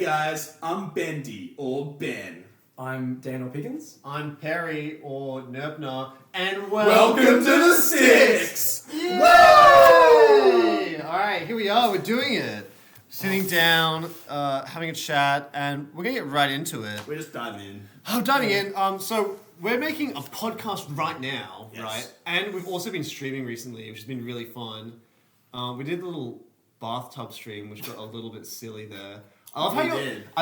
guys, I'm Bendy or Ben. I'm Dan or Piggins. I'm Perry or Nerpner, and Welcome to the Sticks! Yay! Alright, here we are, we're doing it. Sitting down, having a chat, and we're gonna get right into it. We're just diving in. Diving in, so we're making a podcast right now, Yes. right? And we've also been streaming recently, which has been really fun. We did a little bathtub stream, which got a little bit silly there. I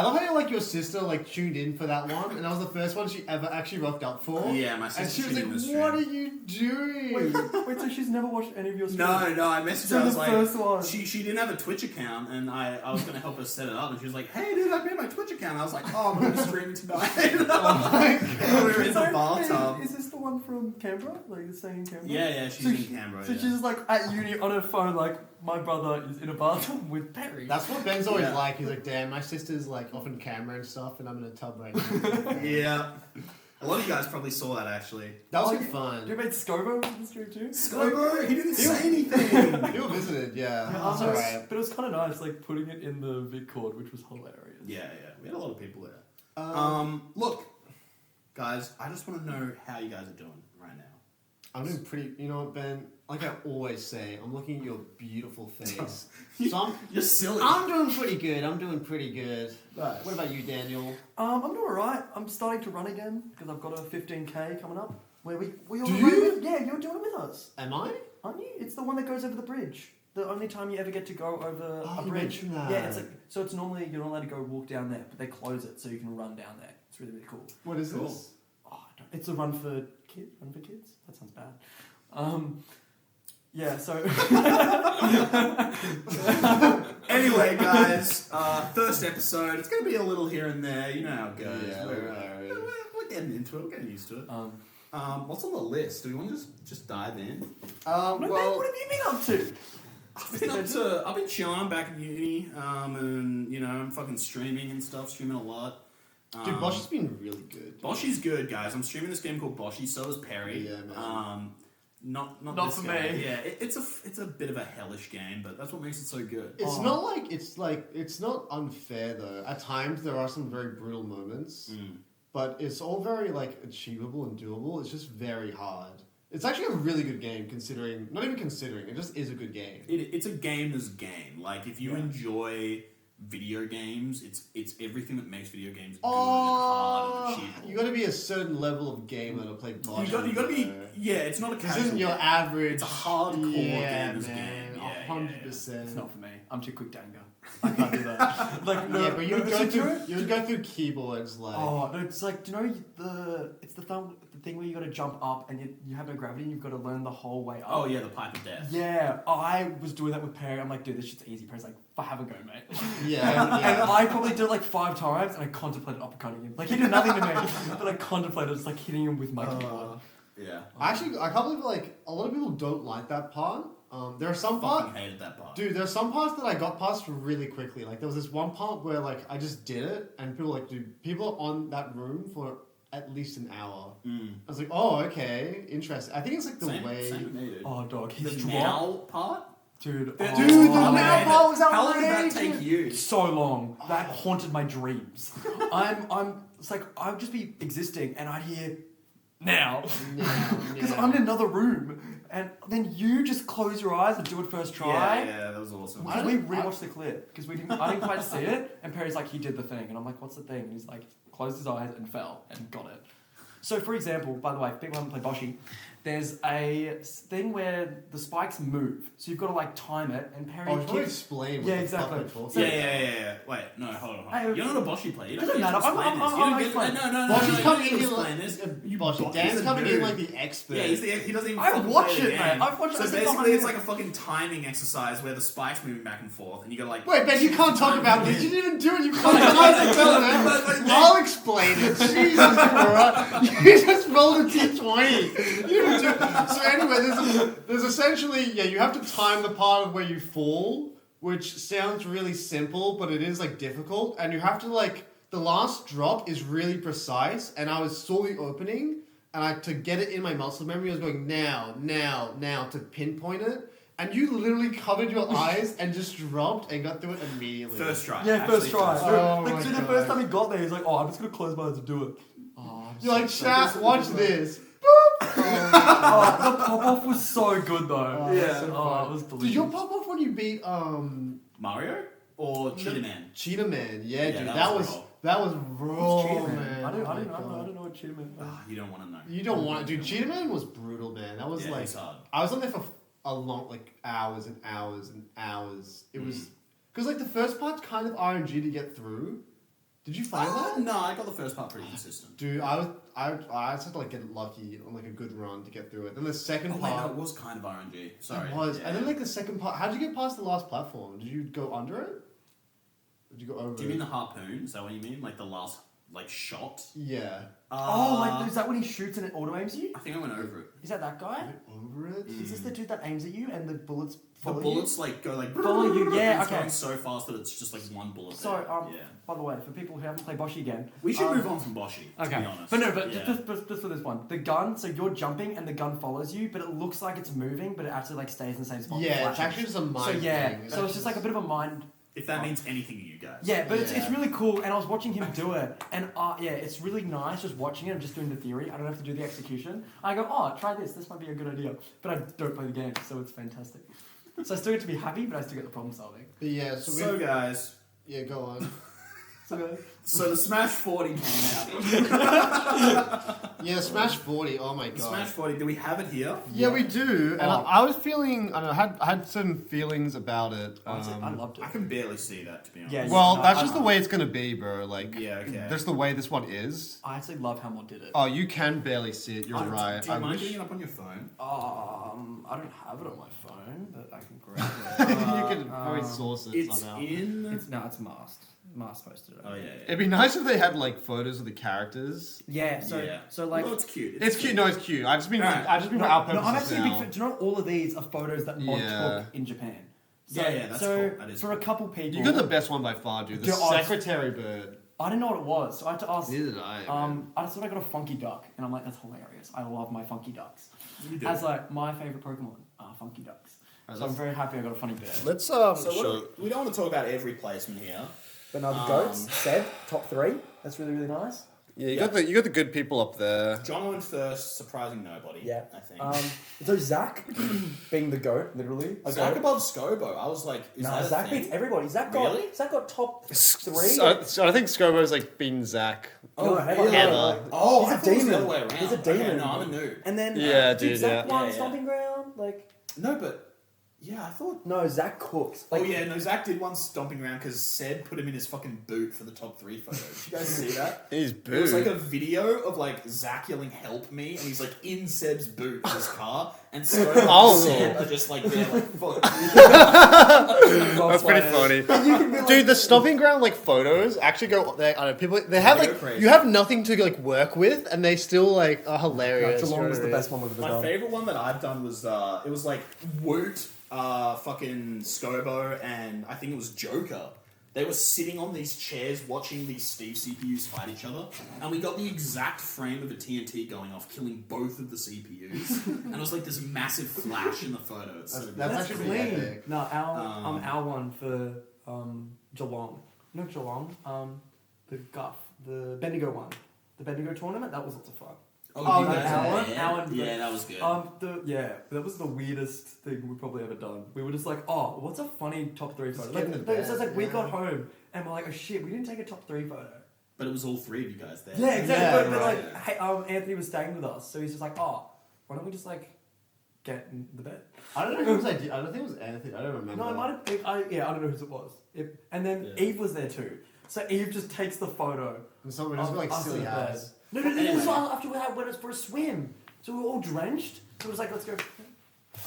love how your sister tuned in for that one, and that was the first one she ever actually rocked up for. Yeah, my sister. And she was like, "What are you doing?" Wait, so she's never watched any of your streams? No, I messaged her. I was the like, first one. She didn't have a Twitch account, and I was going to help her set it up, and she was like, "Hey, dude, I made my Twitch account." I was like, "Oh, I'm going to be streaming tonight." Oh my God. We were in the bathtub. Is this the one from Canberra? Like, staying in Canberra? Yeah, she's in Canberra. So she's just at uni on her phone, my brother is in a bathtub with Perry. That's what Ben's always like. He's like, "Damn, my sister's off on camera and stuff, and I'm in a tub right now." Yeah. A lot of you guys probably saw that, actually. That was good fun. You made Scobo in the stream too? Scobo? He didn't say anything. You were visited, yeah. That's alright. But it was kind of nice, putting it in the VidCord, which was hilarious. Yeah. We had a lot of people there. Look, guys, I just want to know how you guys are doing right now. I'm doing pretty. You know what, Ben? Like I always say, I'm looking at your beautiful face. So You're silly. I'm doing pretty good. Nice. What about you, Daniel? I'm doing alright. I'm starting to run again because I've got a 15k coming up. Where we all Do run you? with. Yeah, you're doing it with us, Am I? aren't you? It's the one that goes over the bridge. The only time you ever get to go over a you bridge. mentioned that. Yeah, so it's normally you're not allowed to go walk down there, but they close it so you can run down there. It's really cool. What is Cool. this? Oh, it's a run for kids. That sounds bad. Yeah. So Anyway, guys, first episode. It's going to be a little here and there. You know how it goes. Yeah, We're getting into it. We're getting used to it. What's on the list? Do we want to just dive in? what have you been up to? I've been chilling back in uni, and I'm fucking streaming and stuff. Streaming a lot. Dude, Bosch has been really good. Boshy's good, guys. I'm streaming this game called Boshy. So is Perry. Yeah, man. Not Not this for guy. me. Yeah, it's a bit of a hellish game, but that's what makes it so good. It's not unfair though. At times there are some very brutal moments, but it's all very achievable and doable. It's just very hard. It's actually a really good game it just is a good game. It's a gamer's game. Like if you enjoy video games, it's everything that makes video games good and hard and achievable. You got to be a certain level of gamer to play Bosch. You got to be. Yeah, it's not a This casual. isn't your average. It's a hardcore gamer's man, game. 100%. It's not for me. I'm too quick to anger. I can't do that. But you would go through keyboards Oh no! It's do you know the thing where you got to jump up and you have no gravity and you've got to learn the whole way up. Oh yeah, the pipe of death. Yeah, I was doing that with Perry. I'm like, dude, this shit's easy. Perry's like, have a go, mate. Yeah. And I probably did it 5 times, and I contemplated uppercutting him. He did nothing to me, but I contemplated just hitting him with my keyboard. Yeah. Actually, I can't believe a lot of people don't like that part. There are some parts. I hated that part. Dude, there are some parts that I got past really quickly. There was this one part where I just did it, and people people are on that room for at least an hour. I was like, oh, okay, interesting. I think it's the way. Same with me, dude. Oh, dog, he's The now part. Dude, the now part was outrageous. How long did that take you? So long. That haunted my dreams. It's I'd just be existing, and I'd hear now. Because I'm in another room, and then you just close your eyes and do it first try. Yeah, that was awesome. Because we rewatched the clip because I didn't quite see it, and Perry's like, he did the thing, and I'm like, what's the thing? And he's like, closed his eyes and fell and got it. So, for example, by the way, if people haven't played Boshy, there's a thing where the spikes move, so you've got to time it, and Perry. Oh, can you explain? Yeah, exactly. Yeah. Wait, no, hold on. You're not a Boshy player. You don't Doesn't need to matter. explain this. Boshy's Boshy's coming in explain this. Dan's coming in the expert. Yeah, he doesn't even. I fucking watch play the it, game. mate. I've watched it. So basically, it's like a fucking timing exercise where the spike's moving back and forth, and you gotta Wait, Ben, you can't talk about this. You didn't even do it. You can't tell them. I'll explain it. Jesus Christ. You just rolled a T20. You didn't do it. So anyway, there's essentially, you have to time the part of where you fall, which sounds really simple, but it is difficult. And you have to the last drop is really precise, and I was slowly opening, and to get it in my muscle memory, I was going now to pinpoint it. and you literally covered your eyes and just dropped and got through it immediately. First try. Yeah, first try. Oh Like, my dude, the God. first time he got there, he's like, oh, I'm just gonna close my eyes and do it. Oh, I'm You're like, so chat, excited. watch this. Oh, the pop-off was so good, though. Oh, that's so Oh, fun. it was delicious. Did your pop off when you beat Mario or Cheetah Man? Cheetah Man? Yeah, dude, that that was was raw. that was raw, Cheetah man. Man? I Oh don't my know God. what Cheetah Man is. You don't want to know. You don't want, dude. Cheetah Man was brutal, man. That was Yeah, like it's hard. I was on there for a long, like hours and hours and hours. It was because like the first part's kind of RNG to get through. Did you find that? No, I got the first part pretty consistent. Dude, I just had to like get lucky on like a good run to get through it. Then the second Oh wait, no, part it was kind of RNG. Sorry. it was, Yeah. and then like the second part. How'd you get past the last platform? Did you go under it? Did you go over Do you it? mean the harpoon? Is that what you mean? Like the last shot? Yeah. Oh, like, is that when he shoots and it auto-aims you? I think I went over it. Is that guy? Over it? Is this the dude that aims at you and the bullets The follow bullets like go like Follow you, yeah, and it's okay. going so fast that it's just like one bullet. So, there. yeah. By the way, for people who haven't played Boshi again, We should move on from Boshi. Okay, To be honest. but no, but Yeah. just for this one, the gun. So you're jumping and the gun follows you, but it looks like it's moving, but it actually like stays in the same spot. Yeah, and it's flashes. actually just a mind So yeah, thing. so it's just like a bit of a mind. If that means anything to you guys. Yeah, but it's Yeah. really cool, and I was watching him do it, and yeah, it's really nice just watching it. I'm just doing the theory. I don't have to do the execution. I go, oh, try this. This might be a good idea, but I don't play the game, so it's fantastic. So I still get to be happy, but I still get the problem solving. But yeah, so, So guys, yeah, go on. so the Smash 40 came out. Yeah, Smash 40. Oh my The god. Smash 40. Do we have it here? Yeah, we do. And Oh. I was feeling, I don't know, I had certain feelings about it. Honestly, I loved it. I can barely see that, to be honest. Yeah, Well, No, that's I- just the way it's gonna be, bro. Like, Yeah, okay. that's the way this one is. I actually love how Mod did it. Oh, you can barely see it. You're right. Do you I mind wish. getting it up on your phone? I don't have it on my phone, but I can grab it. you could probably source it It's somehow. in. It's masked. Masked posted it. Oh yeah. It'd be nice if they had like photos of the characters. Yeah. So Yeah. so like. Well, it's cute. It's cute. No, it's cute. I've just been for our purposes I'm actually a big now. fan. Do you know all of these are photos that Mod Yeah. took in Japan? Yeah, that's so cool. That is for a couple people, You got the best one by far, dude. The Dude, oh, secretary bird. I didn't know what it was, so I had to ask. Neither did I. I just thought I got a funky duck, and I'm like, that's hilarious. I love my funky ducks. You do. As like my favorite Pokemon are funky ducks. So I'm very happy I got a funny bird. Let's So we don't want to talk about every placement here. But now the goats, said top 3. That's really nice. Yeah, you got the good people up there. John went first, surprising nobody. Yeah. I think. So Zach, being the goat, literally. Zach above Scobo. I was like, is that a Zach thing? beats everybody. Zach Really? got top 3. So I think Scobo's like been Zach. Oh, really? Ever. Oh, He's I a thought it was the demon. other way around. He's a demon. Okay, no, I'm a noob. And then Yeah, dude, Zach yeah. won Yeah. Stomping Ground. Like No, but yeah, I thought. no, Zach cooks. Like, Oh yeah, no, Zach did one stomping around because Seb put him in his fucking boot for the top 3 photo. Did you guys see that? He's It was like boo. a video of like Zach yelling "Help me!" and he's like in Seb's boot in his car, and Scobo Oh. and Seb are just like there, like fuck. That's pretty funny. Dude, the stomping ground like photos actually go. I don't know. People they have They go like crazy. you have nothing to like work with, and they still like are hilarious. Geelong was the right? best one with the My dog. favorite one that I've done was it was like Woot, fucking Scobo, and I think it was Joker. They were sitting on these chairs watching these Steve CPUs fight each other, and we got the exact frame of a TNT going off, killing both of the CPUs. And it was like this massive flash in the photo. It's so good. That's That's actually clean. pretty epic. No, our one for Geelong. No Geelong. The Guff, the Bendigo one, the Bendigo tournament. That was lots of fun. Oh, you no, guys our were one- there? our one- Yeah, that was good. That was the weirdest thing we probably ever done. We were just like, oh, what's a funny top 3 photo? Just Like, get in the no, so it's bed, like we yeah. got home and we're like, oh shit, we didn't take a top 3 photo. But it was all 3 of you guys there. Yeah, exactly. Yeah, but right. like, hey, Anthony was staying with us, so he's just like, oh, why don't we just like get in the bed? I don't know whose idea. I don't think it was anything. I don't remember. No, it might have been. I don't know whose it was. And then Yeah. Eve was there too. So Eve just takes the photo. And so we're just of like us silly in the bed. eyes. No, it was after we went for a swim. So we were all drenched. So it was like, let's go.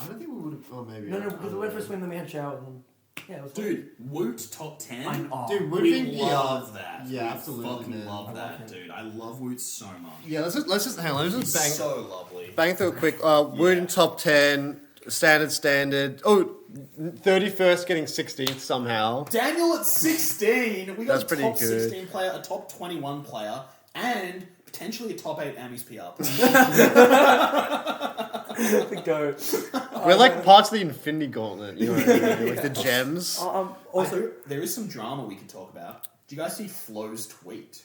I don't think we would have. Oh, maybe. No, because we went for a swim, then we had showers. And yeah, it was fun. Dude, Woot top 10. Dude, Woot we being love that. Yeah, we absolutely, fucking man. love I that, love him. dude. I love Woot so much. Yeah, let's just hang on. Let's He's just bang. so lovely. Bang through it quick. Wood in top 10. Standard. Oh, 31st getting 16th somehow. Daniel at 16. We got That's a pretty top good. 16 player, a top 21 player, and potentially a top 8 Amis PR. The goat. We're like parts of the Infinity Gauntlet, you know what I mean? Like the gems. Also, there is some drama we could talk about. Do you guys see Flo's tweet?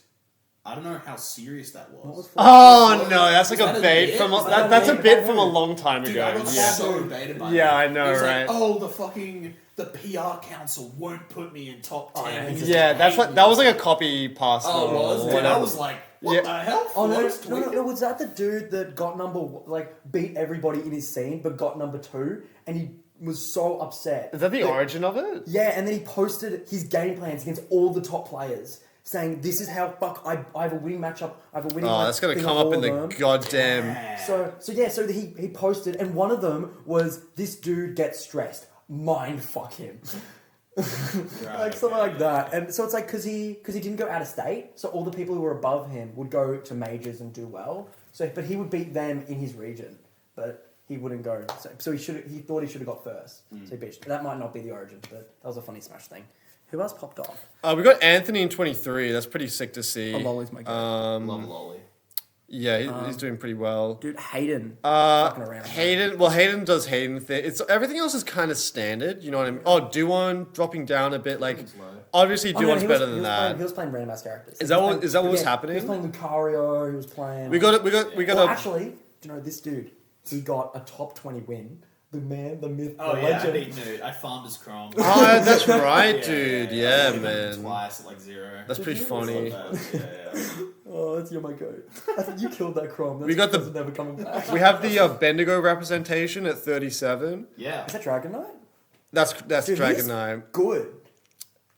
I don't know how serious that was. Oh no, that's like Is a that a bait bit? from Is that that's a a bit? bit from a long time Dude, ago. I got Yeah. so baited by Yeah, that. I know, It was right? Like, oh, the PR council won't put me in top 10. because Yeah, they that's hate like me that or was like a something. copy pasta. Oh, it was? or Dude, I whatever. was like, what Yeah. the hell? oh Flo's no, tweet? was that the dude that got beat everybody in his scene, but got number 2, and he was so upset. Is that the origin of it? Yeah, and then he posted his game plans against all the top players, saying, "This is how I have a winning matchup. I have a winning." Oh, that's gonna thing come with up in all the of them." goddamn. Yeah. So he posted, and one of them was, "This dude gets stressed. Mind fuck him." Like something like that. And so it's like because he didn't go out of state, so all the people who were above him would go to majors and do well. So but he would beat them in his region, but he wouldn't go. So he thought he should have got first. So he bitched. That might not be the origin, but that was a funny Smash thing. Who else popped off? We got Anthony in 23. That's pretty sick to see. Oh, Lolly's my guy. Love Lolly. Yeah, he's doing pretty well. Dude, Hayden. fucking around. Hayden does Hayden thing. It's everything else is kind of standard. You know what I mean? Oh, Duon dropping down a bit. Like obviously Oh, no, Duon's he was- better than that. He was playing random ass characters. Is that what was He was happening? playing Lucario. He was playing. We got Well, a. actually, do you know this dude? He got a top 20 win. The man, the myth, Oh the yeah, I legend. beat Nude. I farmed his Chrome. Oh, that's right, Yeah, dude. I Yeah, beat him man. Twice at like 0. That's pretty It's funny. not bad. Yeah. Oh, that's you're my goat. I think you killed that Chrome. That's We got the- that's never coming back. We have the Bendigo representation at 37. Yeah. Is that Dragon Knight? That's Dude, Dragon he's Knight. Good.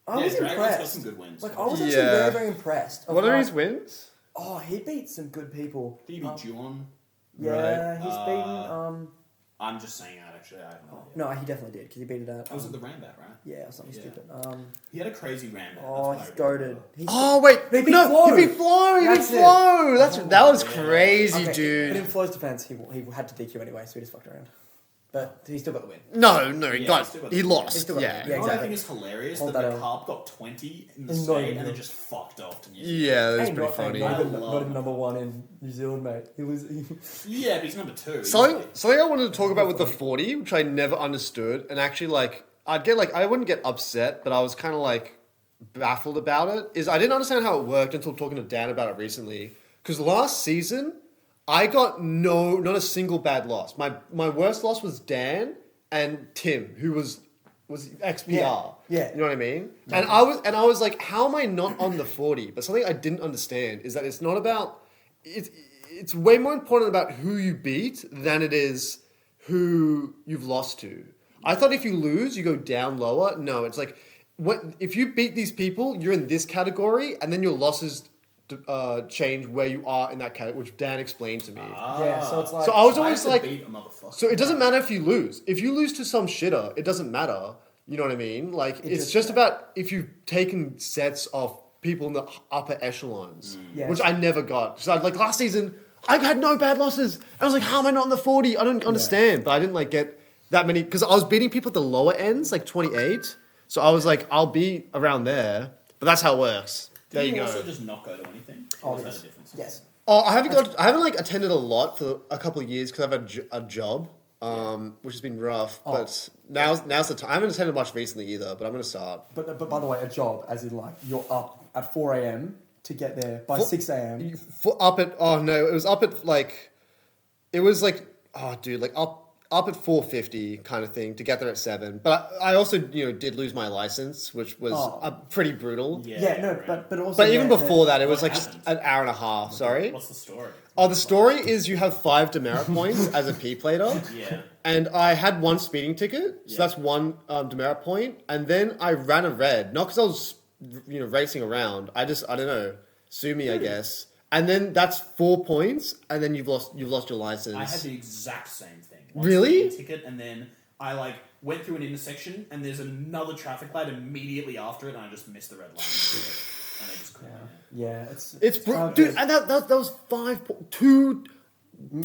I Yeah, was Dragon's got impressed. some good wins. Like I was actually Yeah. very, very impressed. of What are how- his wins? Oh, he beat some good people. Did he beat Juon? Yeah, Right. he's beaten. I'm just saying that actually. I have no idea. No, he definitely did because he beat it at. That was at the Rambat, right? Yeah, or something Yeah. stupid. He had a crazy Rambat. Oh, That's he's what I goated. remember. Oh wait, He beat no, Flo. he beat Flo. He beat That's it. Flo. That was Yeah. crazy, Okay, dude. But in Flo's defense, he had to DQ anyway, so he just fucked around. But he still got the win. No, he Yeah, got still got he the- lost. he still got Yeah. the- You know what I exactly. think is hilarious? Hold that that the on. Carp got 20 in the In state Nottingham. and then just fucked off to New Zealand. Yeah, that's Hey, pretty not- funny. Not even, I not love even it. number 1 in New Zealand, mate. He was. Yeah, but he's number 2. Something I wanted to talk about with the 40, which I never understood, and actually like I wouldn't get upset, but I was kind of like baffled about it. Is I didn't understand how it worked until talking to Dan about it recently. Because last season, I got not a single bad loss. My worst loss was Dan and Tim, who was XPR. Yeah. You know what I mean? And I was like, how am I not on the 40? But something I didn't understand is that it's not about it's way more important about who you beat than it is who you've lost to. I thought if you lose, you go down lower. No, it's like if you beat these people, you're in this category, and then your losses change where you are in that category, which Dan explained to me. Yeah, so it's like. So I was I always have to like, beat a motherfucker. so it doesn't matter if you lose. If you lose to some shitter, it doesn't matter. You know what I mean? Like it's just about if you've taken sets of people in the upper echelons, Yeah. which I never got. So like last season, I had no bad losses. I was like, how am I not in the 40? I don't understand. But I didn't like get that many because I was beating people at the lower ends, like 28. So I was like, I'll be around there. But that's how it works. There you Did go. also just not go to anything? Oh, Or was that yes. a difference? Yes. Oh, I haven't like attended a lot for a couple of years because I've had a job, which has been rough. Oh. But now's the time. I haven't attended much recently either, but I'm gonna start. But by the way, a job, as in like you're up at 4 a.m. to get there by 6 a.m. It was up at like, it was like like up at 4:50 kind of thing to get there at 7. But I also did lose my license, which was pretty brutal. Yeah, no, right. but also. But even before that, it was What like just happened? an hour and a half. Sorry. What's the story? Oh, the story is you have 5 demerit points as a P plater. Yeah. And I had 1 speeding ticket, so Yeah. that's 1 demerit point. And then I ran a red, not because I was racing around. I don't know, sue me, I guess. And then that's 4 points, and then you've lost your license. I had the exact same thing. One Really? speeding ticket, and then I like went through an intersection, and there's another traffic light immediately after it, and I just missed the red line. And I just couldn't. Yeah, It's hard dude, to- and that was 2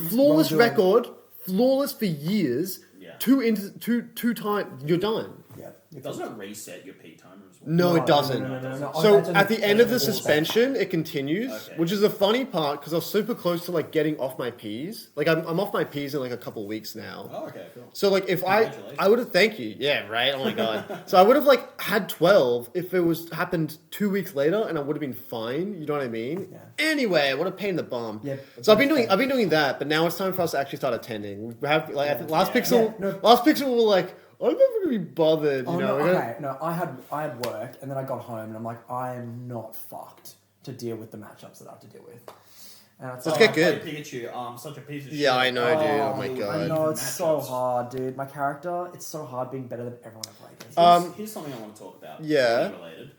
flawless Well done. record, flawless for years. Yeah. 2 times you're done. Yeah. Doesn't it reset your peak timer as well? No, it doesn't. No. So That's at the end of the that's suspension, it continues, Okay. which is the funny part because I was super close to like getting off my P's. Like I'm off my P's in like a couple weeks now. Oh, okay, cool. So like if Congratulations. I would have thank you. Yeah, right. Oh my god. So I would have like had 12 if it was happened 2 weeks later and I would have been fine. You know what I mean? Yeah. Anyway, what a pain in the bum. Yeah. So I've been doing that, but now it's time for us to actually start attending. We have like I think last Pixel we were like, I'm never gonna be bothered. You know? No, I had work, and then I got home, and I'm like, I am not fucked to deal with the matchups that I have to deal with. And it's Let's like, get good. Pikachu, such a piece of shit. Yeah, I know, dude. Oh my I god. know, it's so Matchups. hard, dude. My character, it's so hard being better than everyone I play against. Here's something I want to talk about. Yeah. Related.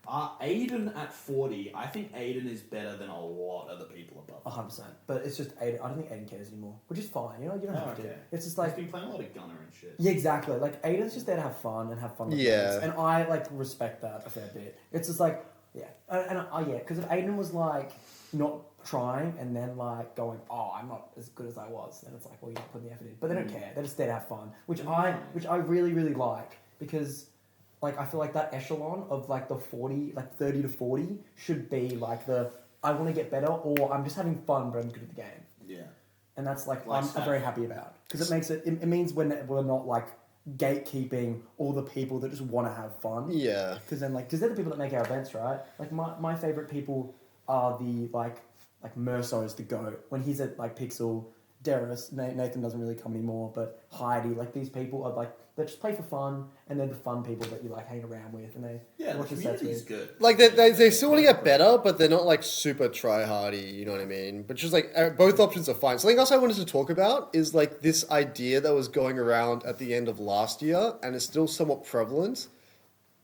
Aiden at 40, I think Aiden is better than a lot of the people above. 100%. But it's just Aiden. I don't think Aiden cares anymore, which is fine. You know, you don't have to. It's just like He's been playing a lot of Gunner and shit. yeah, exactly. Like Aiden's just there to have fun and have fun with Yeah. mates. And I like respect that a fair bit. It's just like yeah, yeah, because if Aiden was like not trying and then like going, oh, I'm not as good as I was, then it's like, well, you're not putting the effort in. But they don't care. They're just there to have fun, which I really really like because. Like, I feel like that echelon of, like, the 40, like, 30 to 40 should be, like, the, I want to get better, or I'm just having fun, but I'm good at the game. Yeah. And that's, like, Like I'm very happy about. Because it makes it means we're not, like, gatekeeping all the people that just want to have fun. Yeah. Because then, like, because they're the people that make our events, right? Like, my favourite people are the, like Merso's the GOAT. When he's at, like, Pixel, Darius, Nathan doesn't really come anymore, but Heidi, like, these people are, like, they just play for fun, and they're the fun people that you like hang around with, and they The watch the sets community's with. good. Like they still want to get better, but they're not like super try-hardy, you know what I mean? But just like both options are fine. Something else I wanted to talk about is like this idea that was going around at the end of last year, and it's still somewhat prevalent,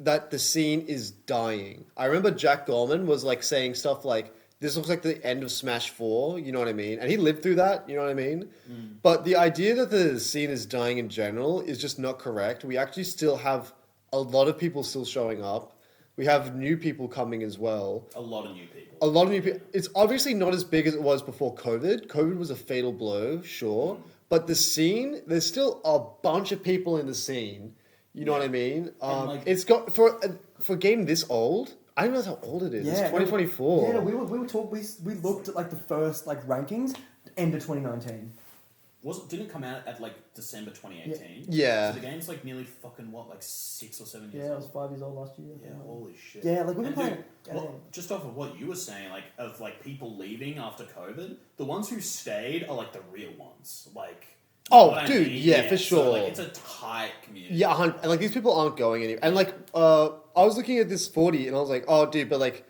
that the scene is dying. I remember Jack Gorman was like saying stuff like, this looks like the end of Smash 4, you know what I mean? And he lived through that, you know what I mean? But the idea that the scene is dying in general is just not correct. We actually still have a lot of people still showing up. We have new people coming as well. A lot of new people. A lot of new people. It's obviously not as big as it was before COVID. COVID was a fatal blow, sure. But the scene, there's still a bunch of people in the scene. You know what I mean? like- It's got, for a game this old... I don't know how old it is. It's 2024. Yeah, no, we looked at like the first like rankings end of 2019. Didn't it come out at like December 2018? Yeah. So the game's like nearly fucking what, like 6 or 7 years Yeah, I old? was 5 years old last year. Yeah, holy shit. Yeah, like we've been And playing. dude, well, just off of what you were saying, like of like people leaving after COVID, the ones who stayed are like the real ones. Like, you know what I dude, mean? yeah, for So, sure. like, it's a tight community. Yeah, and like these people aren't going anywhere. And like, I was looking at this 40 and I was like, oh, dude, but like,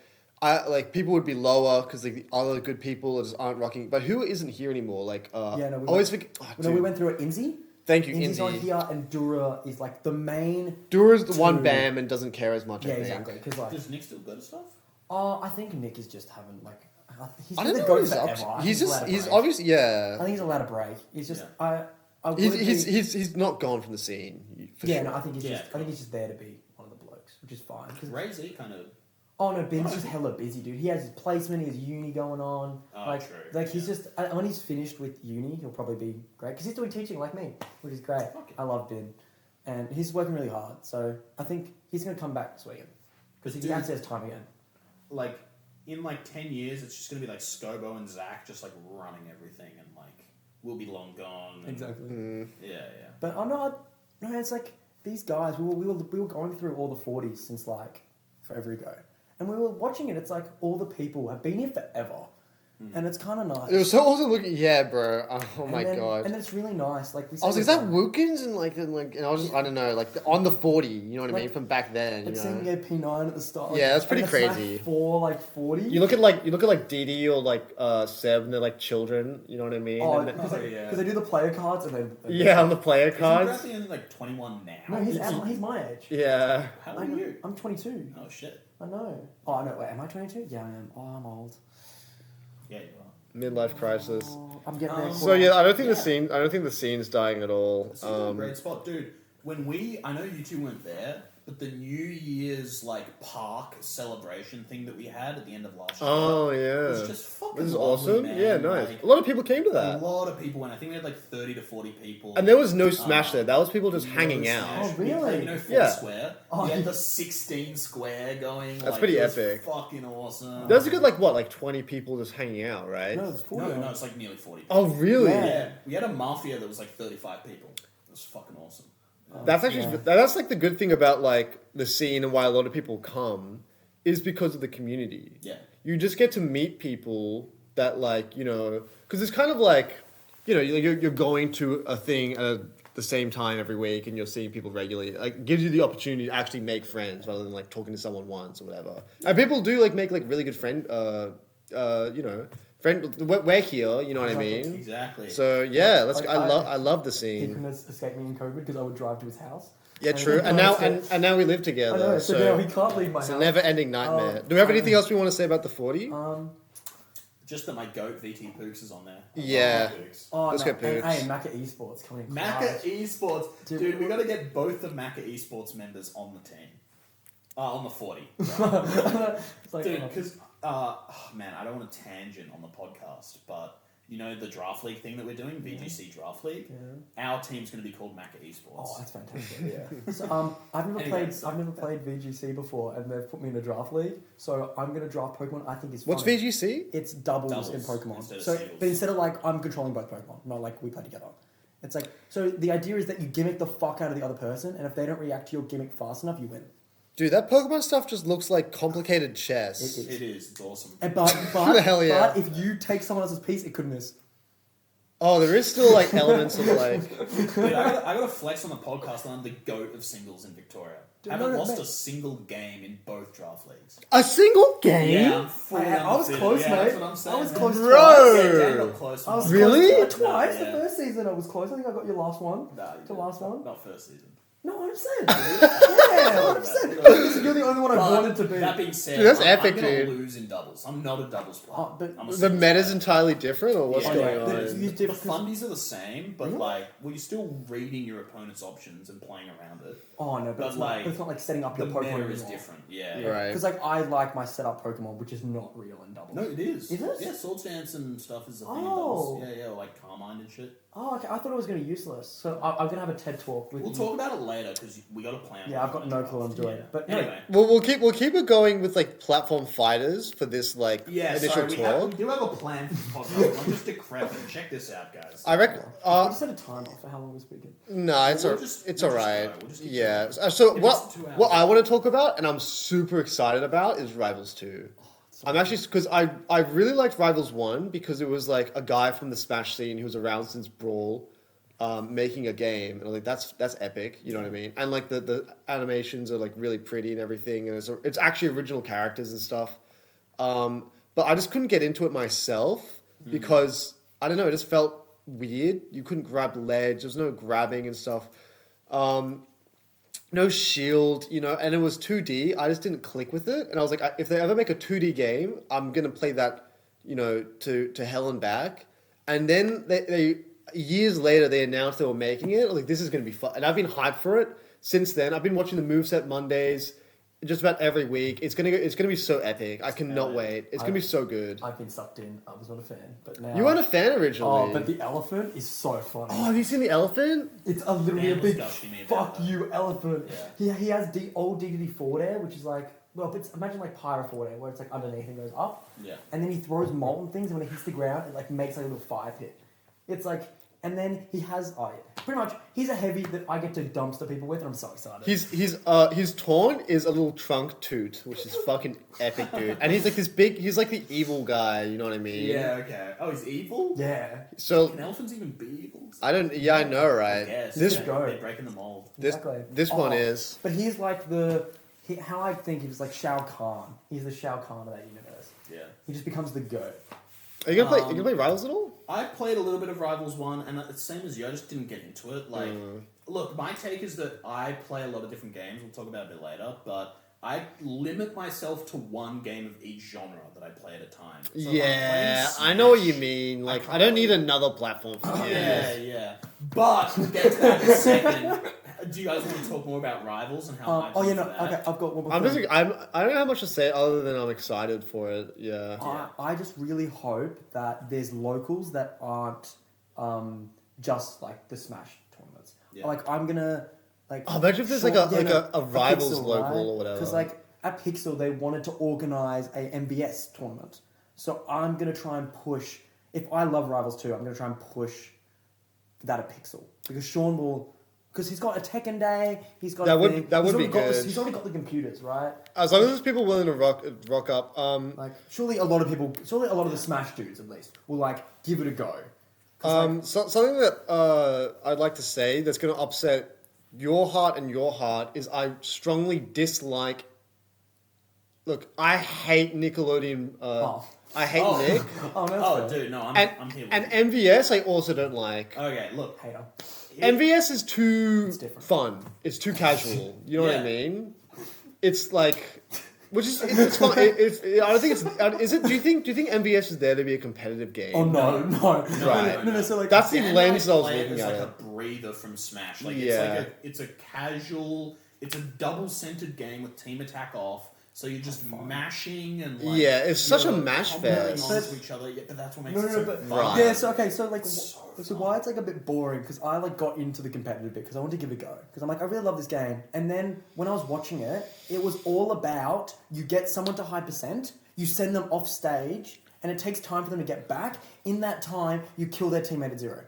people would be lower because like the other good people just aren't rocking. But who isn't here anymore? Like, No, I always forget. Oh, we went through it. Inzi. Thank you, Inzi's on Inzi. here, and Dura is like the main. Dura's the one two. bam and doesn't care as much. Yeah, I think. exactly. Because like, Does Nick still go to stuff? I think Nick is just having like. He's I don't been know going what he's forever. up to. I think He's allowed just, a he's break. obviously, I yeah. think he's allowed a break. He's just I He's not gone from the scene. For yeah, sure. no, I think he's Yeah, just I think he's just there to be one of the blokes, which is fine. Because Ray Z kind of. oh no, Ben's just hella busy, dude. He has his placement, he has uni going on. Oh, true. Like he's just when he's finished with uni, he'll probably be great because he's doing teaching like me, which is great. Okay. I love Ben, and he's working really hard. So I think he's gonna come back this weekend because he Dude. actually has time again. Like, in like 10 years, it's just going to be like Scobo and Zach just like running everything, and like, we'll be long gone. And, Yeah. But no, it's like these guys. We were going through all the 40s since like forever ago, and we were watching it. It's like all the people have been here forever, and it's kind of nice. It was so awesome looking. Yeah, bro. Oh And my then- god. And it's really nice. Like we. I was like, is that Wookins? And I was just, I don't know, like on the 40, you know what I mean, Like- from back then. You Like know? seeing a P9 at the start. Yeah, that's pretty and the Smash crazy. 4 like 40. You look at like Didi or like Seb, and they're like children. You know what I mean? Oh, And because yeah. they do the player cards and they yeah, on the player Isn't cards. Bradley only like 21 now? No, he's my age. Yeah. How old are you? I'm 22. Oh, shit. I know. Oh no, wait, am I 22? Yeah, I am. Oh, I'm old. Yeah, you are. Midlife crisis. Oh, I'm getting there. So yeah, I don't think Yeah. the scene's dying at all. This is a great spot, dude. I know you two weren't there, but the New Year's like park celebration thing that we had at the end of last year. Oh was yeah. just fucking This is lovely, awesome. man. Yeah, nice. Like, A lot of people came to a that. lot of people went. I think we had like 30 to 40 people. And there was no Smash there. That was people just No hanging out. Smash. Oh, We really? played, you know, 4 Yeah. Square. Oh, we had yeah. the 16 Square going. That's like, pretty it was epic. Fucking awesome. There was a good like 20 people just hanging out, right? No, it's 40. No, it's like nearly 40. Oh really? Yeah. Yeah, we had a mafia that was like 35 people. It was fucking awesome. That's actually Yeah. that's like the good thing about like the scene and why a lot of people come is because of the community. Yeah. You just get to meet people that like because it's kind of like you're going to a thing at the same time every week and you're seeing people regularly. Like gives you the opportunity to actually make friends rather than like talking to someone once or whatever. And people do like make like really good friend. We're here. You know what I mean? Exactly. So yeah, Like, I love the He scene. couldn't escape me in COVID because I would drive to his house. Yeah, And true. then And I now was and now we live I together. know, so now he can't leave my It's a house. never-ending nightmare. Do we have anything else we want to say about the 40? Just that my goat VT Pooks is on there. Yeah. Pooks. Oh, Let's no. get Pooks. Hey, Macca Esports coming. Macca Esports. Dude, Dude, we got to get both of Macca Esports members on the team. On the 40. It's like, Dude, oh. because, man, I don't want to tangent on the podcast, but you know the draft league thing that we're doing, VGC Draft League? Yeah. Our team's going to be called Macca Esports. Oh, that's fantastic. Yeah. So, I've never Anyway, played VGC before, and they've put me in a draft league. So I'm gonna draft Pokemon. I think is What's funny. VGC? It's doubles in Doubles Pokemon. instead of So, singles. but instead of like I'm controlling both Pokemon, not like we play together. It's like so the idea is that you gimmick the fuck out of the other person, and if they don't react to your gimmick fast enough, you win. Dude, that Pokemon stuff just looks like complicated chess. It It is. It's awesome. And but Hell yeah. but if you take someone else's piece, it could miss. Oh, there is still like elements of like. Dude, I got to flex on the podcast that I'm the GOAT of singles in Victoria. Dude, I haven't no, lost mate. a single game in both draft leagues. A single game? Yeah, I'm fully I was undefeated. close, Yeah, mate. that's what I'm saying, I was man. close Bro. Yeah, Dan got close. I was Really? close twice Yeah. the first season. I was close. I think I got your last one. Nah, you The didn't. last one? Not first season. No, 100%. Yeah, 100%. You're the only one I But wanted to be. That being said, Dude, that's I'm epic, gonna dude. lose in doubles. I'm not a doubles player. Oh, but I'm a The singles meta's player. entirely different, or what's Yeah, going yeah, on? you The did- fundies are the same, but Really? like, well, you're still reading your opponent's options and playing around it. Oh no, but, But, it's, like, not, but it's not like setting up The your Pokemon. meta is different. Yeah. Right. Because like I like my setup Pokemon, which is not real in doubles. No, it is. Is it? Yeah, Sword Stance and stuff is the thing in Oh. doubles. Yeah, like Carmine and shit. Oh, okay. I thought it was going to be useless. So I'm going to have a TED talk with We'll you. talk about it later because we got a plan. Yeah, I've got no clue what I'm doing. Yeah. But no, anyway. Well, we'll keep it going with like platform fighters for this like Yeah, initial sorry, we talk. do have a plan for this podcast. I'm just decrepit. Check this out, guys. I reckon. I just set a timer for how long we're speaking. No, it's We'll al- just- it's we'll just alright. go. We'll just keep Yeah. going. So If what it's 2 hours. what I want to talk about, and I'm super excited about, is Rivals 2. I'm actually because I really liked Rivals 1 because it was like a guy from the Smash scene who was around since Brawl, making a game, and I was like that's epic. You know what I mean? And like the animations are like really pretty and everything, and it's actually original characters and stuff. But I just couldn't get into it myself because I don't know. It just felt weird. You couldn't grab ledge. There was no grabbing and stuff. No shield, and it was 2D. I just didn't click with it, and I was like, if they ever make a 2D game, I'm gonna play that, to hell and back. And then they years later they announced they were making it. I was like, this is gonna be fun, and I've been hyped for it since then. I've been watching the Moveset Mondays just about every week. It's gonna be so epic. I cannot wait. It's gonna be so good. I've been sucked in. I was not a fan, but now You weren't a fan originally. Oh, but the elephant is so funny. Oh, have you seen the elephant? It's literally Dan a was big gushing me about fuck you elephant. Yeah. He has the old DDD4 there, which is like, well, it's, imagine like Pyro 4 there, where it's like underneath and goes up. Yeah. And then he throws molten things, and when it hits the ground, it like makes like a little fire pit. It's like, and then he has, pretty much, he's a heavy that I get to dumpster people with, and I'm so excited. His taunt is a little trunk toot, which is fucking epic, dude. And he's like this big. He's like the evil guy. You know what I mean? Yeah, okay. Oh, he's evil? Yeah. So Can elephants even be evil? I don't. Yeah, I know, right? Yes. This They're breaking the mold. Exactly. this one Oh, is. But he's like how I think he's like Shao Kahn. He's the Shao Kahn of that universe. Yeah. He just becomes the goat. Are you gonna play Rivals at all? I played a little bit of Rivals 1, and it's the same as you. I just didn't get into it. Like, look, my take is that I play a lot of different games. We'll talk about it a bit later, but I limit myself to one game of each genre that I play at a time. So if I'm Yeah, playing I know what you Smash, mean. Like, can't I don't need play- another platform. For Yeah, yeah. But we'll get to that in a second. Do you guys want to talk more about Rivals and how? Oh, hyped yeah, you no, for that? okay, I've got one more I'm thing. just, I don't know how much to say other than I'm excited for it. Yeah. I just really hope that there's locals that aren't just like the Smash tournaments. Yeah. Like I'm gonna like. Oh, imagine if there's like a Rivals local or whatever. Because like at Pixel they wanted to organize a MVS tournament, so I'm gonna try and push. If I love Rivals 2, I'm gonna try and push that at Pixel because Sean will. Because he's got a Tekken Day, he's got That a would- thing. that He's would be already got good. he's already got the computers, right? As long as there's people willing to rock up. Like, surely a lot of the Smash dudes, at least, will, like, give it a go. 'Cause, like, Something that I'd like to say that's going to upset your heart and your heart is I strongly dislike. Look, I hate Nickelodeon. I hate Nick. oh, no, Oh, that's fair. dude, no, I'm here with And you. MVS I also don't like. Okay, look. Hater. MVS is too It's different. fun. It's too casual. You know what I Yeah. mean? It's like, which is it's fun. I don't think it's. Is it? Do you think MVS is there to be a competitive game? Oh, no. Right. No, so, like, That's the Dan lens I was play it looking as at. like a breather from Smash. Like Yeah. it's a casual, it's a double-centered game with team attack off. So you're just mashing and like Yeah, it's such a you're mash comparing fest. onto each other. Yeah, but that's what makes No, it so but fun. Right. yeah. So okay, so like, So so fun. why it's like a bit boring? Because I like got into the competitive bit because I wanted to give it a go. Because I'm like, I really love this game. And then when I was watching it, it was all about you get someone to high percent, you send them off stage, and it takes time for them to get back. In that time, you kill their teammate at 0.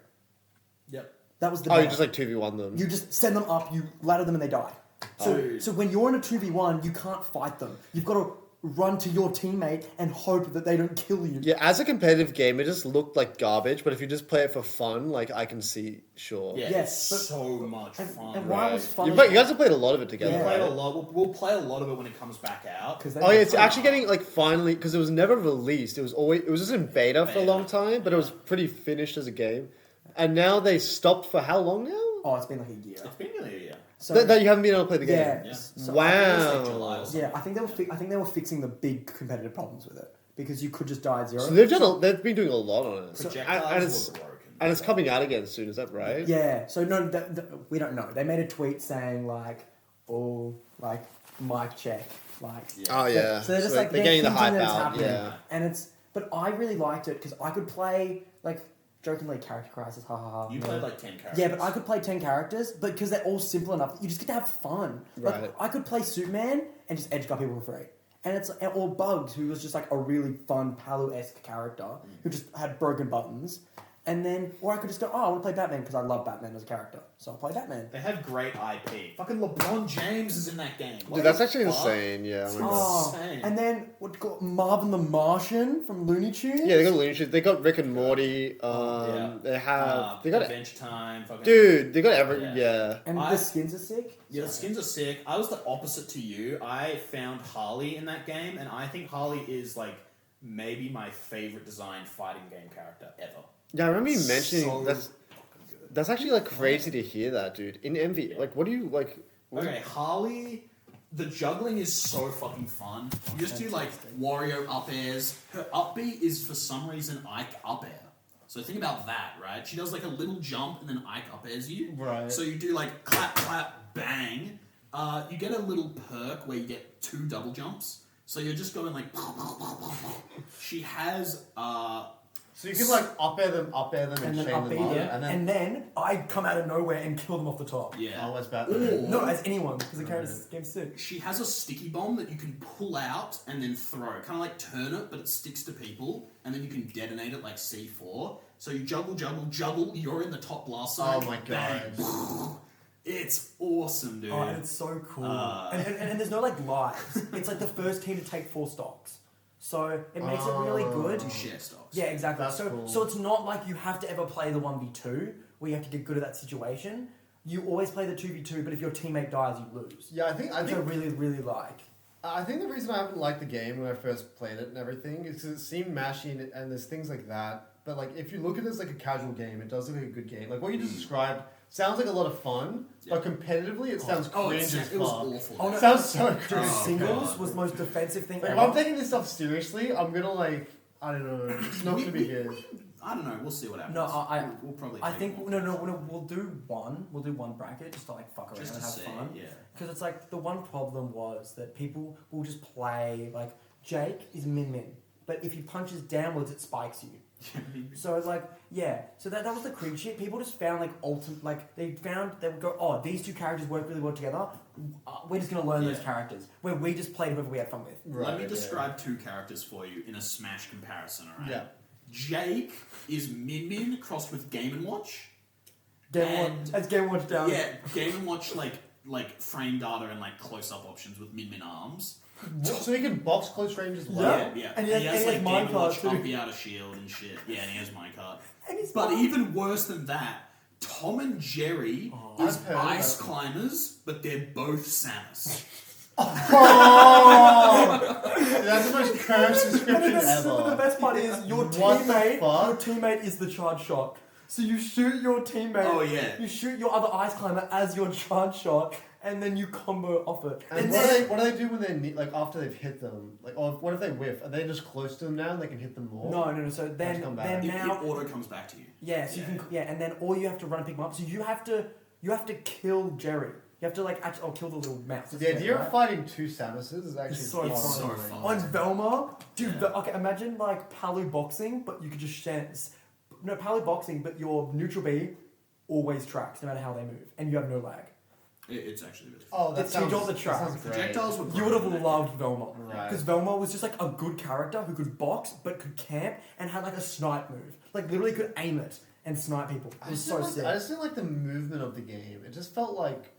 Yep. That was the. Oh, you bait. just like 2v1 them. You just send them up, you ladder them, and they die. So when you're in a 2v1, you can't fight them. You've got to run to your teammate and hope that they don't kill you. Yeah, as a competitive game, it just looked like garbage. But if you just play it for fun, like I can see, sure. Yeah, Yes, it's but- so much fun. And why it was fun? You guys have played a lot of it together, We Yeah. played a right? lot. We'll play a lot of it when it comes back out. Oh yeah, it's actually getting like finally because it was never released. It was just in beta for a long time, but it was pretty finished as a game. And now they stopped for how long now? Oh, it's been like a year. It's been nearly a year. So That you haven't been able to play the game. yeah, Yeah. so Wow. It's like July or something. yeah. I think they were fixing the big competitive problems with it because you could just die at 0. So they've been doing a lot on it. Projectiles and it's were broken. and it's coming out again soon. Is that right? Yeah. So no, we don't know. They made a tweet saying like, "Oh, like mic check." Like, Oh yeah. So they're just like they're getting the hinting hype that it's out. happening. Yeah. And it's, but I really liked it because I could play like jokingly character crisis, ha ha ha. You no. played like 10 characters. Yeah, but I could play 10 characters, but because they're all simple enough, you just get to have fun. Like, Right. I could play Superman and just edge guard people for free. And it's or Bugs, who was just like a really fun Palu-esque character who just had broken buttons. And then, or I could just go, oh, I want to play Batman because I love Batman as a character, so I'll play Batman. They have great IP. Fucking LeBron James is in that game. What Dude, that's the actually fuck? insane. Yeah. I remember. Oh, insane. and then what do you call it, Marvin the Martian from Looney Tunes? Yeah, they got Looney Tunes. They got Rick and Morty. Yeah. They have. They got. Adventure Time. Fucking Dude, they got every. Yeah. Yeah. And I- the skins are sick. Yeah, the skins are sick. I was the opposite to you. I found Harley in that game, and I think Harley is like maybe my favorite designed fighting game character ever. Yeah, I remember you mentioning So that's fucking good. that's actually like crazy to hear that, dude. In MV, like, what do you like? Okay, Harley, the juggling is so fucking fun. You just do like Wario up airs. Her up B is for some reason Ike up air. So think about that, right? She does like a little jump and then Ike up airs you. Right. So you do like clap, clap, bang. You get a little perk where you get 2 double jumps. So you're just going like. She has. So you can like up air them, and, And then chain up them B, up, yeah. and then I come out of nowhere and kill them off the top. Yeah. oh, that's Batman. No, as anyone, because the character's game's sick. She has a sticky bomb that you can pull out and then throw. Kind of like turn it, but it sticks to people, and then you can detonate it like C4. So you juggle, juggle, juggle. You're in the top blast zone. Oh my bang. It's awesome, dude. Oh, and it's so cool. Uh, And there's no like lives. It's like the first team to take 4 stocks. So it makes it really good. You share stocks. Yeah, exactly. That's so cool. so it's not like you have to ever play the 1v2 where you have to get good at that situation. You always play the 2v2, but if your teammate dies, you lose. Yeah, I think Which I really, really like. I think the reason I haven't liked the game when I first played it and everything is because it seemed mashy and there's things like that. But like if you look at it as like a casual game, it does look like a good game. Like what you just described sounds like a lot of fun, but competitively it sounds cringe as fuck. it was awful. Oh, no. It sounds so Dude, cringe. singles God. was the most defensive thing Like, if ever. I'm taking this stuff seriously, I'm gonna like I don't know, it's not gonna be good. I don't know. We'll see what happens. No, we'll probably. I take think more. no. We'll do one. We'll do one bracket just to like fuck around Just and to have see, fun. yeah. Because it's like the one problem was that people will just play like Jake is Min, but if he punches downwards, it spikes you. So it's like, yeah. So that was the cringe shit. People just found like ultimate, like they would go, oh, these two characters work really well together. We're just gonna learn those characters. Where we just played whoever we had fun with. Let me describe two characters for you in a Smash comparison. Alright. Yeah. Jake is Min crossed with Game & Watch. As Game Watch down. Yeah, Game & Watch like frame data and like close-up options with Min arms. So he can box close range as well. Yeah. And he has like Game & Watch too. uppy out of shield and shit. Yeah, and he has minecart. And he's But even worse than that, Tom and Jerry is I've heard ice that. climbers, but they're both Samus. That's the most cursed description But the ever. best part is your What the fuck? teammate is the charge shot. So you shoot your teammate. Oh, yeah. You shoot your other ice climber as your charge shot, and then you combo off it. And what do they do when they like after they've hit them? Like, or what if they whiff? Are they just close to them now and they can hit them more? No. So then come back. It now, auto comes back to you. yeah. So you can and then all you have to run and pick them up. So you have to kill Jerry. You have to like actually kill the little mouse. The idea of fighting two Samuses is actually It's so fun. fun. so fun. On Velma, dude. Yeah. Okay, imagine like Palu boxing, but you could just Palu boxing, but your neutral B always tracks no matter how they move, and you have no lag. It's actually really fun. Oh, that It's huge sounds, on the that track. sounds great. Projectiles were You great would in have that loved game. Velma. Right. Because Velma was just like a good character who could box but could camp and had like a snipe move. Like literally could aim it and snipe people. It was so sick. I just didn't like the movement of the game. It just felt like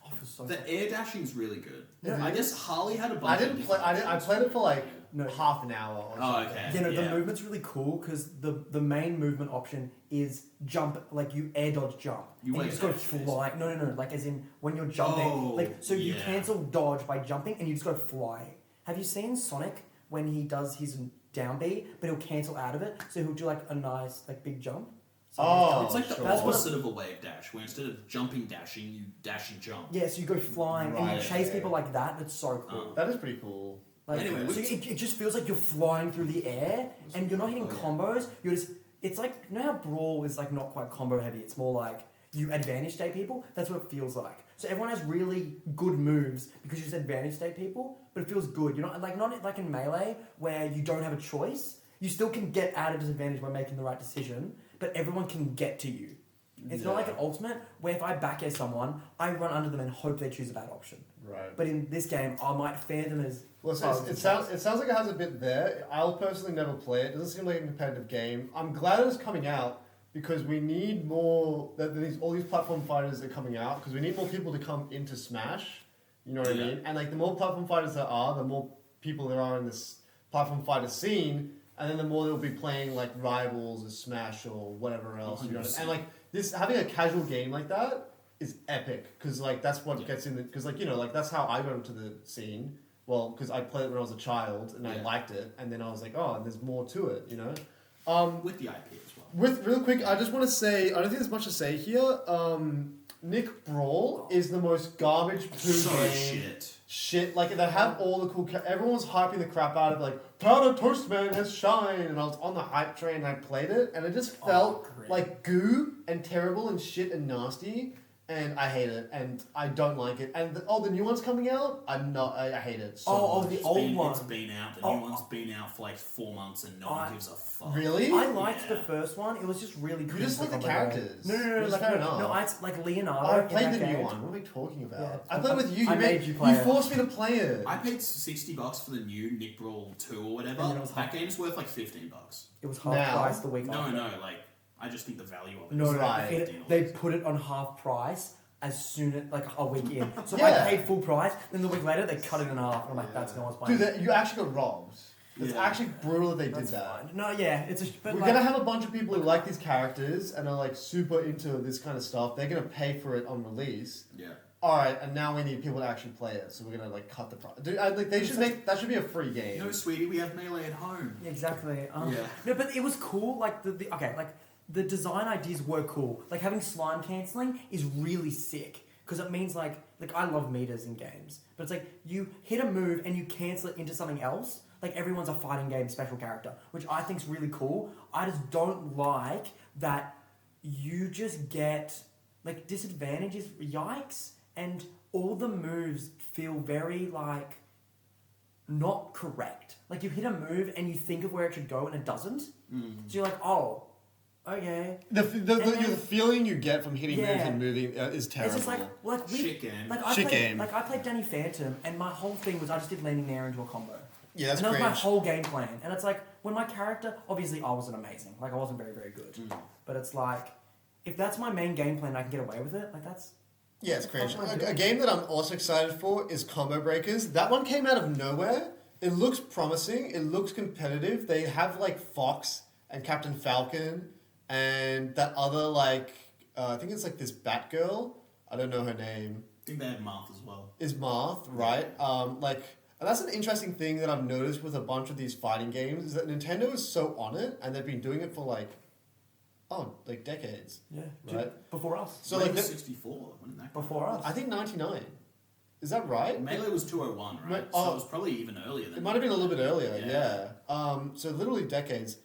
Oh, it was so The fun. air dashing's really good. Yeah. I guess Harley had a bunch I of didn't play. different I options. played it for like No. half an hour. Or Oh, something. okay. Yeah, no, the Yeah. movement's really cool because the main movement option is jump, like you air dodge jump. You and wait you just go dash, basically. fly. No, like as in when you're jumping. Oh, like so you yeah. cancel dodge by jumping and you just go flying. Have you seen Sonic when he does his down B, but he'll cancel out of it, so he'll do like a nice like big jump. So Oh, It's like the sure. That's what- opposite of a wave dash, where instead of jumping dashing, you dash and jump. yeah, so you go flying and Right, you chase okay. people like that. That's so cool. That is pretty cool. Like, Anyway, so it just feels like you're flying through the air and you're not hitting combos. You're just, it's like, you know how Brawl is like not quite combo heavy. It's more like you advantage state people. That's what it feels like. So everyone has really good moves because you just advantage state people, but it feels good. You're not like in Melee where you don't have a choice. You still can get at a disadvantage by making the right decision, but everyone can get to you. It's not like an ultimate where if I back air someone, I run under them and hope they choose a bad option. Right. But in this game, I might fair them as Well, it sounds like it has a bit there. I'll personally never play it. It doesn't seem like a competitive game. I'm glad it's coming out because we need more. All these platform fighters are coming out because we need more people to come into Smash. You know what I Yeah. mean? And like the more platform fighters there are, the more people there are in this platform fighter scene, and then the more they'll be playing like Rivals or Smash or whatever else. You know, what I mean? 100%. And like this having a casual game like that is epic because like that's what gets in the because like you know like that's how I got into the scene. Well, because I played it when I was a child and I Yeah. liked it, and then I was like, oh, there's more to it, you know. With the IP as well. With real quick, I just want to say I don't think there's much to say here. Nick Brawl is the most garbage poo So game. Shit, like they have all the cool. Everyone's hyping the crap out of it, like Powder Toast Man has shine, and I was on the hype train and I played it, and it just felt great. like goo and terrible and shit and nasty, and I hate it, and I don't like it. And the new one's coming out. I hate it. So much. the old one. It's been out. The Oh. new one's been out for like 4 months and no one gives a fuck. Really? I liked Yeah. the first one. It was just really cool. You just like the characters. No, Which is like, fair no, enough. no, it's like Leonardo. I in played that the new game. one. What am I talking about? Yeah. I played with you. I made you play it. forced me to play it. I paid $60 for the new Nick Brawl 2 or whatever. And then it was That half- game's worth like $15. It was half Now- price the week No, after. no, like I just think the value of it No, is no, Right. they put it on half price as soon as like a week in. So Yeah. I paid full price. Then the week later they cut it in half. And I'm like, that's no one's buying. Dude, you actually got robbed. It's Yeah. actually brutal that they did That's that. fine. No, yeah, it's a. But We're like, gonna have a bunch of people who like these characters and are like super into this kind of stuff. They're gonna pay for it on release. Yeah. All right, and now we need people to actually play it, so we're gonna like cut the price. Dude, they should make that should be a free game. No, sweetie, we have Melee at home. Exactly. Yeah. No, but it was cool. Like the design ideas were cool. Like having slime canceling is really sick because it means like I love meters in games, but it's like you hit a move and you cancel it into something else. like everyone's a fighting game special character, which I think's really cool. I just don't like that you just get like disadvantages. Yikes! And all the moves feel very like not correct. Like you hit a move and you think of where it should go and it doesn't. So you're like, oh, okay. The then- feeling you get from hitting moves Yeah. and moving is terrible. It's just like Shit game. Like Shit game. I played Danny Phantom, and my whole thing was I just did landing there into a combo. Yeah, that's and that was my cringe. whole game plan. And it's like when my character, obviously I wasn't amazing. Like I wasn't very very good. But it's like if that's my main game plan, I can get away with it. Like that's Yeah, it's cringe. What am I doing? A game that I'm also excited for is Combo Breakers. That one came out of nowhere. It looks promising. It looks competitive. They have like Fox and Captain Falcon and that other like I think it's like this Batgirl. I don't know her name. I think they have Marth as well. Is Marth, right? And that's an interesting thing that I've noticed with a bunch of these fighting games is that Nintendo is so on it and they've been doing it for like decades. yeah. Right. Before us. So Melee like was the- 64, wasn't that? Before us. I think 99. Is that right? Melee was 201, right? Right, So oh. it was probably even earlier than It might have been a little bit earlier, Yeah. yeah. So literally decades.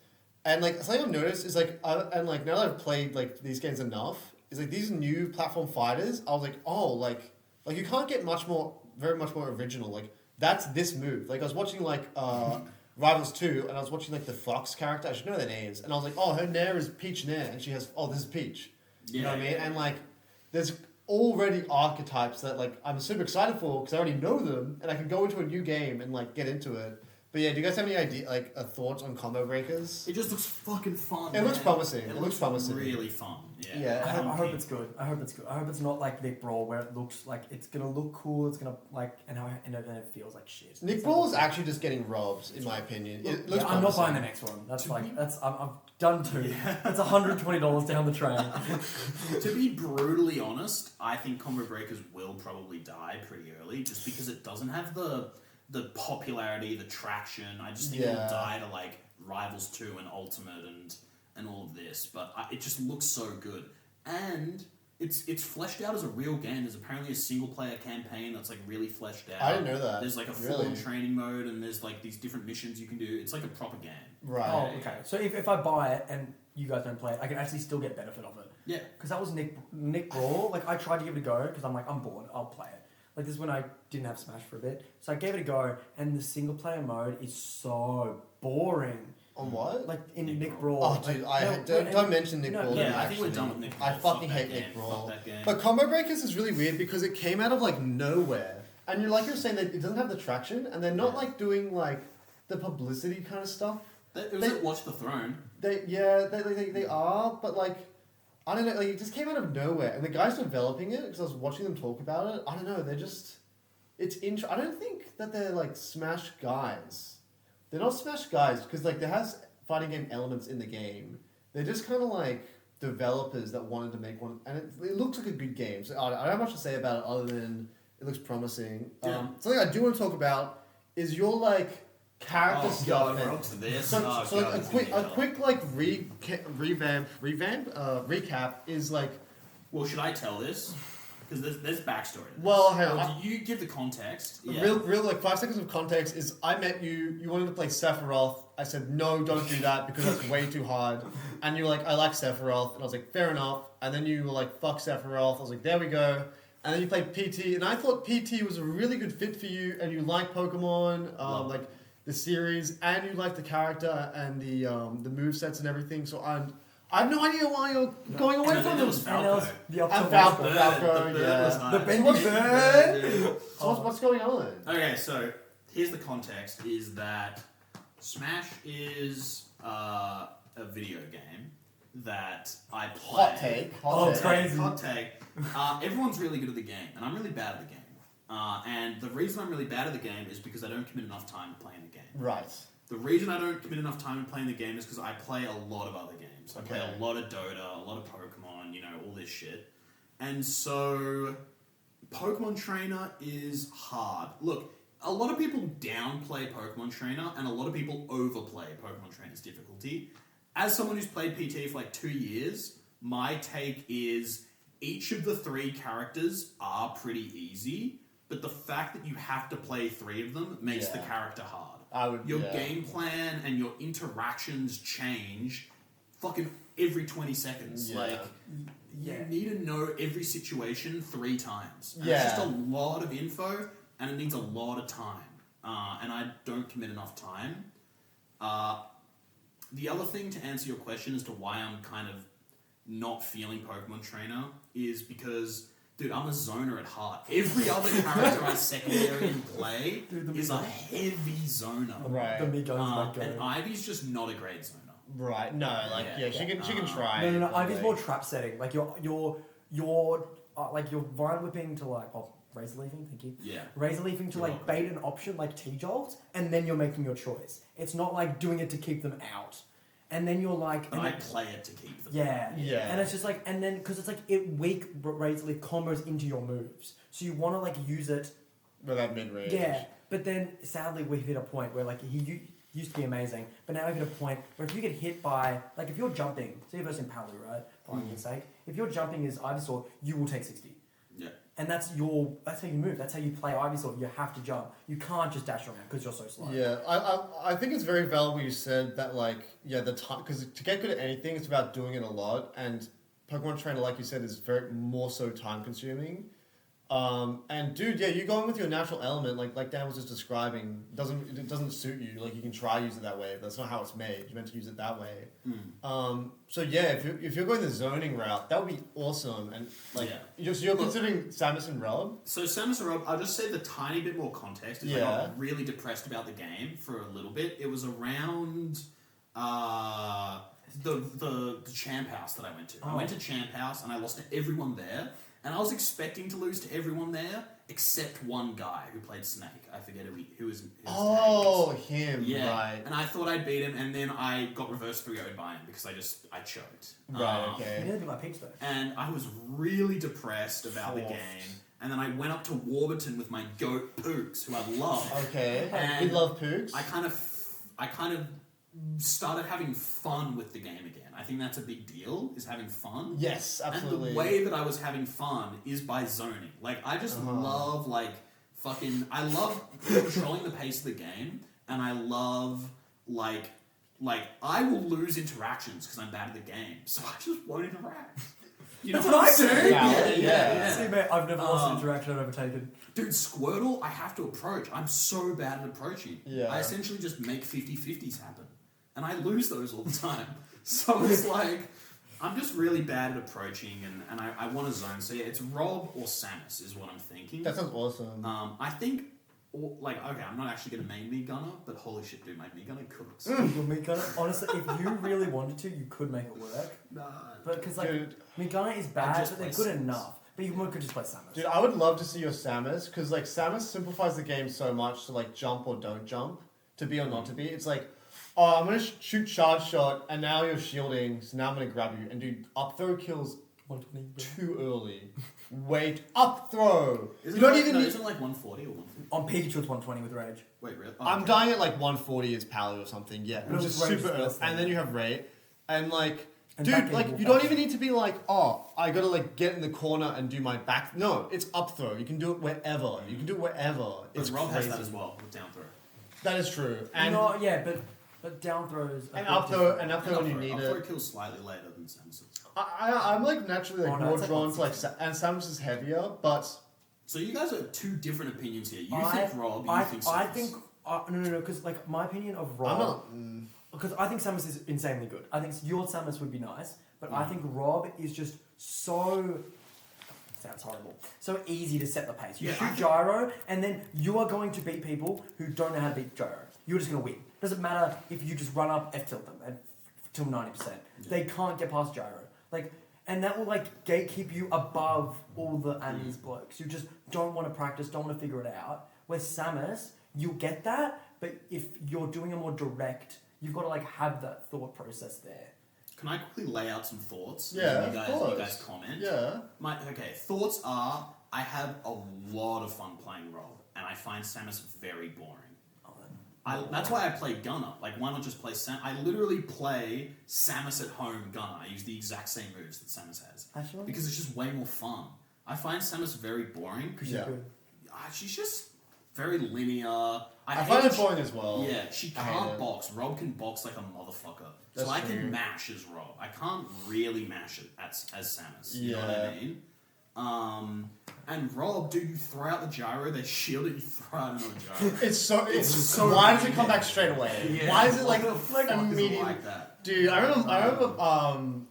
And like something I've noticed is like now that I've played like these games enough, is like these new platform fighters, I was like, oh, like you can't get very much more original. Like that's this move. Like I was watching like Rivals 2 and I was watching like the Fox character, I should know their names, and I was like, oh, her Nair is Peach Nair and she has this is Peach. You know what I mean? And like there's already archetypes that like I'm super excited for because I already know them and I can go into a new game and like get into it. But yeah, do you guys have any idea thoughts on Combo Breakers? It just looks fucking fun. It looks man. promising. It looks promising. Really fun. Yeah. Yeah. I hope it's good. I hope it's good. I hope it's not like Nick Brawl where it looks like it's gonna look cool. It's gonna like and then it feels like shit. Nick Brawl is actually just getting robbed, in my opinion. It looks I'm not promising. buying the next one. That's I've done two. That's $120 down the train. To be brutally honest, I think Combo Breakers will probably die pretty early just because it doesn't have the popularity, the traction. I just think it'll Yeah. die to like Rivals 2 and Ultimate and all of this. But it just looks so good. And it's fleshed out as a real game. There's apparently a single player campaign that's like really fleshed out. I didn't know that. There's like a Really? full-on training mode and there's like these different missions you can do. It's like a proper game. Right. Oh, okay. So if I buy it and you guys don't play it, I can actually still get benefit of it. Yeah. Because that was Nick Brawl. Like I tried to give it a go because I'm like I'm bored. I'll play it. Like this is when I didn't have Smash for a bit, so I gave it a go, and the single player mode is so boring. On what? Like in Nick Nick Brawl. Brawl. Oh, dude, like, don't mention Nick no, Brawl. Yeah, to me, I think we're actually. done with Nick Brawl. I fucking Fuck hate that Nick game. Brawl. Fuck that game. But Combo Breakers is really weird because it came out of like nowhere, and you're saying that it doesn't have the traction, and they're not like doing like the publicity kind of stuff. It was They- like Watch the Throne. They are, but like I don't know, like it just came out of nowhere, and the guys developing it because I was watching them talk about it. I don't know, they're just I don't think that they're like Smash guys. They're not Smash guys because like there has fighting game elements in the game. They're just kind of like developers that wanted to make one, and it looks like a good game. So I don't have much to say about it other than it looks promising. Yeah. Something I do want to talk about is your like character stuff. God, and- we're up to this. so, Oh, so God, like it's a quick gonna be like recap is like, Well, should I tell this? Because there's backstory. to this. well, hang on. Well, do you give the context? Yeah. Real like 5 seconds of context is I met you. You wanted to play Sephiroth. I said no, don't do that because that's way too hard. And you were like, I like Sephiroth, and I was like, fair enough. And then you were like, fuck Sephiroth. I was like, there we go. And then you played PT, and I thought PT was a really good fit for you, and you like Pokemon, Love like the series, and you like the character and the move sets and everything. So I have no idea why you're going away And from there them. was And there was Falco. the And October Falco. Bird. Falco, The bird yeah. was nice. The bendy bird. So what's going on? Okay, so here's the context: is that Smash is a video game that I play. Hot take. Oh, it's crazy. Hot take. Everyone's really good at the game, and I'm really bad at the game. And the reason I'm really bad at the game is because I don't commit enough time to playing the game. Right. The reason I don't commit enough time to playing the game is because I play a lot of other games. I play Okay. a lot of Dota, a lot of Pokemon, all this shit. And so, Pokemon Trainer is hard. Look, a lot of people downplay Pokemon Trainer, and a lot of people overplay Pokemon Trainer's difficulty. As someone who's played PT for like 2 years, my take is each of the 3 characters are pretty easy, but the fact that you have to play 3 of them makes the Yeah. character hard. Your game plan and your interactions change fucking every 20 seconds. Yeah. Like, Yeah. you need to know every situation 3 times. And Yeah. it's just a lot of info, and it needs a lot of time. And I don't commit enough time. The other thing to answer your question as to why I'm kind of not feeling Pokemon Trainer is because, dude, I'm a zoner at heart. Every other character I secondary and play is a heavy zoner. Right. The Migo's my go. And Ivy's just not a great zoner. Right. No, like Yeah. she can try. No. but, Ivy's like- more trap setting. Like you're like you're vine whipping to like razor leafing. Thank you. Yeah. Razor leafing to You're like welcome. bait an option like T-Jolt, and then you're making your choice. It's not like doing it to keep them out, and then you're like, But and I then- play it to keep them. yeah, Yeah. and it's just like, and then because it's like it weak razor leaf combos into your moves, so you want to like use it. with that mid range. Yeah, but then sadly we've hit a point where like he used to be amazing, but now we've hit a point where if you get hit by like if you're jumping, say you're versing Palu, right? For argument's sake, if your jumping is Ivysaur, you will take 60. Yeah. And that's how you move. That's how you play Ivysaur. You have to jump. You can't just dash around because you're so slow. Yeah, I think it's very valuable you said that, like, yeah, the time, because to get good at anything, it's about doing it a lot, and Pokemon Trainer, like you said, is very more so time consuming. And dude, yeah, you go in with your natural element, like Dan was just describing, it doesn't suit you. Like, you can try use it that way, but that's not how it's made. You're meant to use it that way. So yeah, if you're going the zoning route, that would be awesome. And like, Yeah. you're considering Samus and Rub. So Samus and Rob, I'll just say the tiny bit more context. If I Yeah. got really depressed about the game for a little bit, it was around the Champ House that I went to. I went to Champ House and I lost to everyone there. And I was expecting to lose to everyone there, except one guy who played Snake. I forget who his Oh, tag is. him, Yeah. right. And I thought I'd beat him, and then I got reverse 3-0'd by him because I choked. Right, You okay. need to do my peach though. And I was really depressed about the Soft. game. And then I went up to Warburton with my goat Pooks, who I love. Okay. And We love Pooks. I kind of started having fun with the game again. I think that's a big deal, is having fun. Yes, absolutely. And the way that I was having fun is by zoning. Like, I just love, like, I love controlling the pace of the game, and I love, like, I will lose interactions because I'm bad at the game, so I just won't interact. You know That's what I'm what I do. saying? Yeah. See, mate, I've never lost an interaction I've ever taken. Dude, Squirtle, I have to approach. I'm so bad at approaching. Yeah. I essentially just make 50-50s happen. And I lose those all the time. So it's like, I'm just really bad at approaching, and I want to zone. So yeah, it's Rob or Samus is what I'm thinking. That sounds awesome. I think, okay, I'm not actually going to main Mii Gunner, but holy shit, dude, my Mii Gunner cooks. Your Mii Gunner, honestly, if you really wanted to, you could make it work. But because like Dude. Mii Gunner is I bad, just but they're play good Samus. enough. But you could just play Samus. Dude, I would love to see your Samus, because like Samus simplifies the game so much to like jump or don't jump, to be or not to be. It's like, oh, I'm gonna shoot charge shot, and now you're shielding, so now I'm gonna grab you. And dude, up throw kills 120. too early. Wait, up throw. Isn't You don't it like, even no, need. isn't it like 140 or 150? On Pikachu, it's 120 with Rage. Wait, really? Oh, I'm okay. dying at like 140 as Pally or something. Yeah, No, which is Rage is super early. less than And then that. you have rate, and like. And Dude, back like, end you will don't back. even need to be like, oh, I gotta like get in the corner and do my back. No, it's up throw. You can do it wherever. You can do it wherever. But It's Rob crazy. has that as well, with down throw. That is true. And No, yeah, but down throws. are and a bit up throw different. and up throw when you need Up throw it. kills slightly later than Samus's. I'm like naturally like Oh, no, more it's like drawn to like 160. and Samus is heavier, but So you guys are two different opinions here. You I think Rob, you think Samus. I think no, because like my opinion of Rob. I'm not. Because I think Samus is insanely good. I think your Samus would be nice, but I think Rob is just so. Sounds horrible. So easy to set the pace. You Yeah, I shoot think- gyro, and then you are going to beat people who don't know how to beat gyro. You're just going to win. Doesn't matter if you just run up F tilt them and till 90%. They can't get past gyro. Like, and that will like gatekeep you above all the Annie's blokes. You just don't want to practice, don't want to figure it out. With Samus, you'll get that, but if you're doing a more direct, you've got to like have that thought process there. Can I quickly lay out some thoughts? Yeah, And you of guys, course. You guys comment. Yeah. Okay, thoughts are, I have a lot of fun playing Rob, and I find Samus very boring. That's why I play Gunner. Like, why not just play Samus? I literally play Samus at home Gunner. I use the exact same moves that Samus has. Actually? Because it's just way more fun. I find Samus very boring. Because Yeah. you're good. She's just very linear. I find it she- boring as well. Yeah, she I hate can't it. box. Rob can box like a motherfucker. That's so I true. can mash as Rob. I can't really mash it as Samus. You know what Yeah. I mean? And Rob, dude, you throw out the gyro, they shield it, you throw out another gyro. It's so. so Why does it weird. come back straight away? Yeah. Why is it What like the fuck is it immediate? like that? Dude, I remember. I'm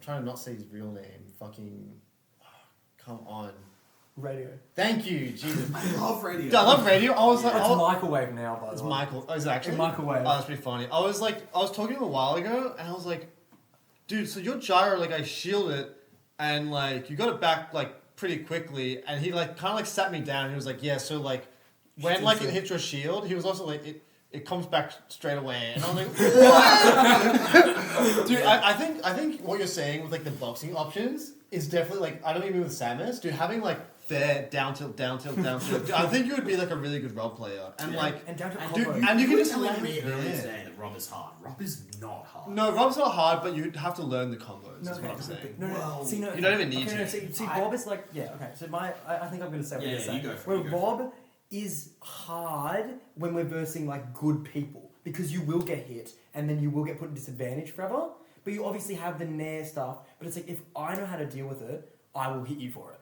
trying to not say his real name. Fucking. Come on. Radio. Thank you, Jesus. I love radio. Dude, I love radio. I was like, It's oh, microwave now, by it's the way. Michael. Oh, is it actually? It's microwave. Oh, that's pretty funny. I was talking to him a while ago, and I was like, dude, so your gyro, like, I shield it, and like, you got it back like pretty quickly, and he like kind of like sat me down. And he was like, yeah, so like, when like it hits your shield, he was also like, it comes back straight away, and I'm like, what? Dude, I think what you're saying with like the boxing options is definitely like, I don't even mean with Samus, dude, having like fair down tilt, down tilt, down tilt. Dude, I think you would be like a really good role player, and Yeah. like. And down to Dude, combo. and you can were just telling land me earlier there. today that Rob is hard. Rob is not hard. No, Rob's not hard, but you have to learn the combos. No, is what I'm okay, saying. no, Well, see, no, you don't even need okay, no, to. see, Rob is like, yeah, okay. So I think I'm gonna say what Yeah, you're yeah, saying. you go for Where it, you go Rob is hard when we're versing like good people because you will get hit and then you will get put in disadvantage forever. But you obviously have the nair stuff. But it's like if I know how to deal with it, I will hit you for it.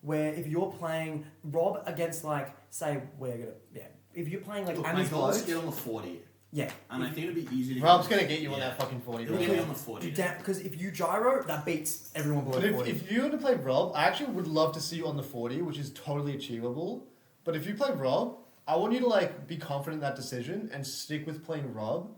Where if you're playing Rob against like, say we're gonna, yeah, if you're playing like Look, my Ami's goal is to bloke, get on the 40. yeah. And I think it'd be easy to Rob's gonna get you on Yeah. that fucking 40. It'll Bro. get me on the 40. Because if you gyro, that beats everyone below But 40. if you were to play Rob, I actually would love to see you on the 40, which is totally achievable. But if you play Rob, I want you to like be confident in that decision and stick with playing Rob,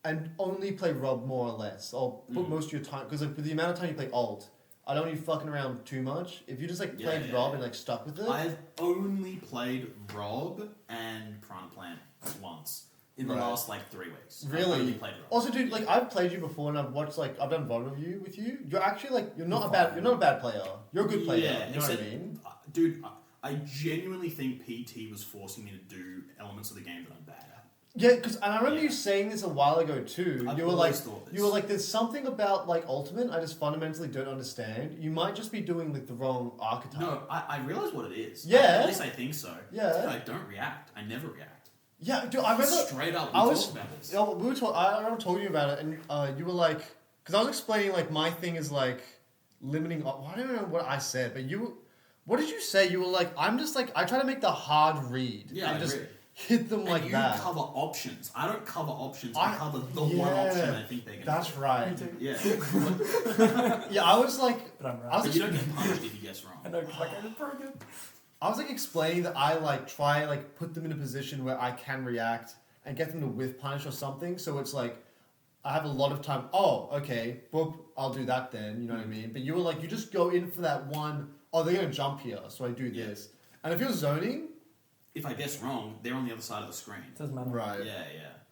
and only play Rob more or less. Or put most of your time, because like with the amount of time you play alt, I don't want you fucking around too much. If you just like played Yeah, Rob yeah. and like stuck with it, I've only played Rob and Prana Plant once in the Right. last like 3 weeks. I've Really? only played Rob. Also, dude, like I've played you before, and I've watched like I've done VOD review with you. You're actually like you're not a bad player. You're a good player. Yeah, you know what I except- mean? Dude, I genuinely think PT was forcing me to do elements of the game that I'm bad at. Yeah, because and I remember Yeah. you saying this a while ago too. I've You were like, always thought this. you were like, there's something about like Ultimate I just fundamentally don't understand. You might just be doing like the wrong archetype. No, I realize what it is. Yeah. At least I think so. Yeah. Dude, I don't react. I never react. Yeah, dude, I remember. Straight up, we I was. talked about this. You know, we were I remember talking about it, and you were like, because I was explaining like my thing is like limiting. I don't know what I said, but you. What did you say? You were like, I'm just like I try to make the hard read Yeah, and I just agree. hit them And like you that. cover options. I don't cover options. I cover the one yeah, option I think they're going to That's right. Me too. Yeah. Yeah, I was like, But I'm right. I was But you don't get punished if you guess wrong. I know, like, it's pretty good. I was like explaining that I like try like put them in a position where I can react and get them to whiff punish or something. So it's like I have a lot of time. Oh, okay, boop, I'll do that then. You know what I mean? But you were like, you just go in for that one. Oh, they're gonna jump here, so I do Yeah. this. And if you're zoning, If I guess wrong, they're on the other side of the screen. It doesn't matter. right? Yeah,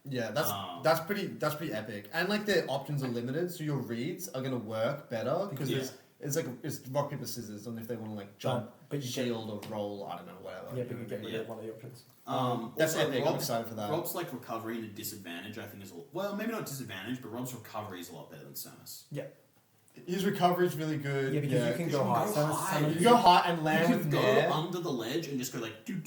yeah. Yeah, Um, that's pretty epic. And like the options are limited, so your reads are gonna work better because Yeah. it's like it's rock paper scissors. And if they want to like jump, But you get- shield or roll, I don't know, whatever. Yeah, but you get rid Yeah. of one of the options. That's also, epic. I'm excited for that. Rob's like recovery and a disadvantage, I think is well, maybe not disadvantage, but Rob's recovery is a lot better than Samus. Yeah. His recovery is really good. Yeah, because you can go high. go Samus- high. Samus- You go high and You land can with go nair. under the ledge and just go like do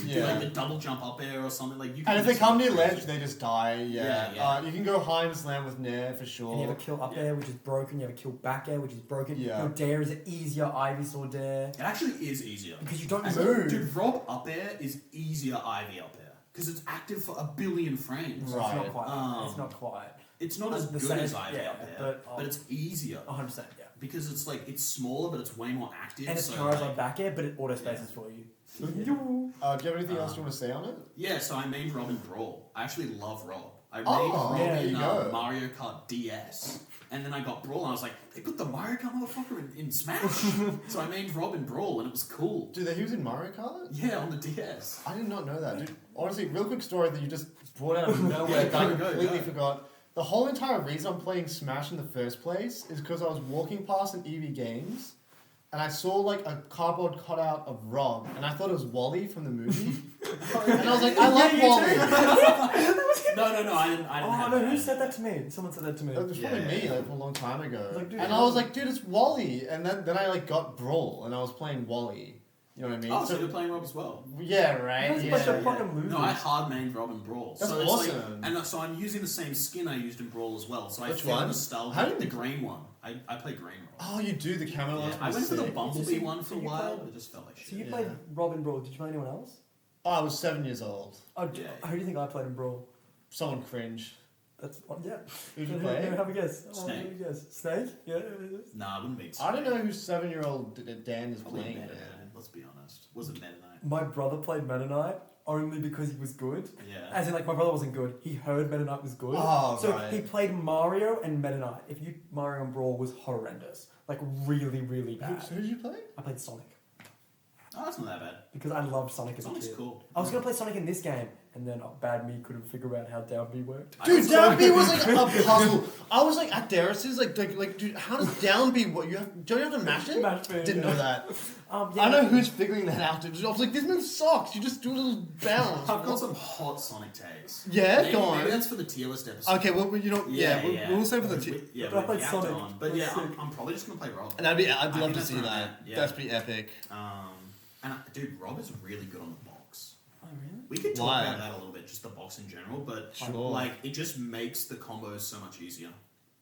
Yeah. like the double jump up air or something like you. Can And if they do come near something ledge, crazy. they just die. Yeah. Yeah, yeah. You can go high and slam with nair for And you sure. have a kill up Yeah. air, which is broken. You have a kill back air, which is broken. Yeah. Your dare is an easier Ivysaur dare. It actually is easier. Because you don't And move. Dude, Rob up air is easier Ivy up air because it's active for a billion frames. Right. It's not quite. Um, It's not quite. It's not as The good same- as Ivy yeah, up air, but, but it's easier 100%, yeah. because it's like it's smaller, but it's way more active. And it's so Charizard like, back air, but it auto spaces for you. Do you have anything else you want to say on it? yeah, so I made Rob in Brawl. I actually love Rob. I made Oh, Rob yeah, there in you go. Mario Kart DS. And then I got Brawl and I was like, they put the Mario Kart motherfucker in Smash. So I made Rob in Brawl and it was cool. Dude, he was in Mario Kart? Yeah, on the DS. I did not know that. Dude, honestly, real quick story that you just brought out of nowhere Yeah, that I go, completely go. forgot. The whole entire reason I'm playing Smash in the first place is because I was walking past an EV Games and I saw like a cardboard cutout of Rob and I thought it was Wally from the movie. And I was like, I like Wally. No, I didn't Oh, have no, that. who said that to me? Someone said that to me. It was probably Yeah, me yeah. like a long time ago. Like, dude, and I was like, dude, it's Wally. And then I like got Brawl and I was playing Wally. You know what I mean? Oh, so you're playing Rob as well? Yeah, right. That's a Yeah. bunch of fucking losers. No, I hard mained Rob and Brawl. That's so it's awesome. and so I'm using the same skin I used in Brawl as well. So I Which feel one? nostalgic. How did The you- green one. I play green Rob. Oh, you do the camera Yeah, ones. I went for the sick. Bumblebee So- one for so a you while, played- but it just felt like So shit. you played Robin Brawl. Did you play anyone else? Oh, I was 7 years old. Oh, Yeah. who do you think I played in Brawl? Someone cringe. That's yeah. Who'd you Who- play? Have a guess. Snake. Have a guess. Snake? Yeah. Nah, I wouldn't be. I don't know who 7-year-old Dan is Probably playing. Meta there. Knight, let's be honest. Was it Meta Knight? My brother played Meta Knight only because he was good. Yeah. As in, like, my brother wasn't good. He heard Meta Knight was good. Oh, so right. he played Mario and Meta Knight. If you Mario and Brawl was horrendous. Like, really, really bad. Who did you play? I played Sonic. Oh, that's not that bad. Because I loved Sonic as a Sonic's kid. cool. I was going to play Sonic in this game, and then bad me couldn't figure out how down B worked. Dude, down B was like a puzzle. I was like at Darius's, like, dude, how does down B? What you have? Don't you have to mash it? Mash B, Didn't yeah. know that. Yeah, I know who's figuring that out. Dude. I was like, this move sucks. You just do a little bounce. I've got some hot Sonic tags. Yeah, maybe, go on. Maybe that's for the tier list episode. Okay, well, you know, we'll save for the. Yeah, But I we played yapped Sonic. on. But That's yeah, sick. I'm probably just gonna play Rob. And I'd I love think to that's see not that. bad, yeah. That'd be epic. Dude, Rob is really good on the box. Oh, really? We could talk Why? about that a little bit, just the box in general, but Sure. like it just makes the combos so much easier.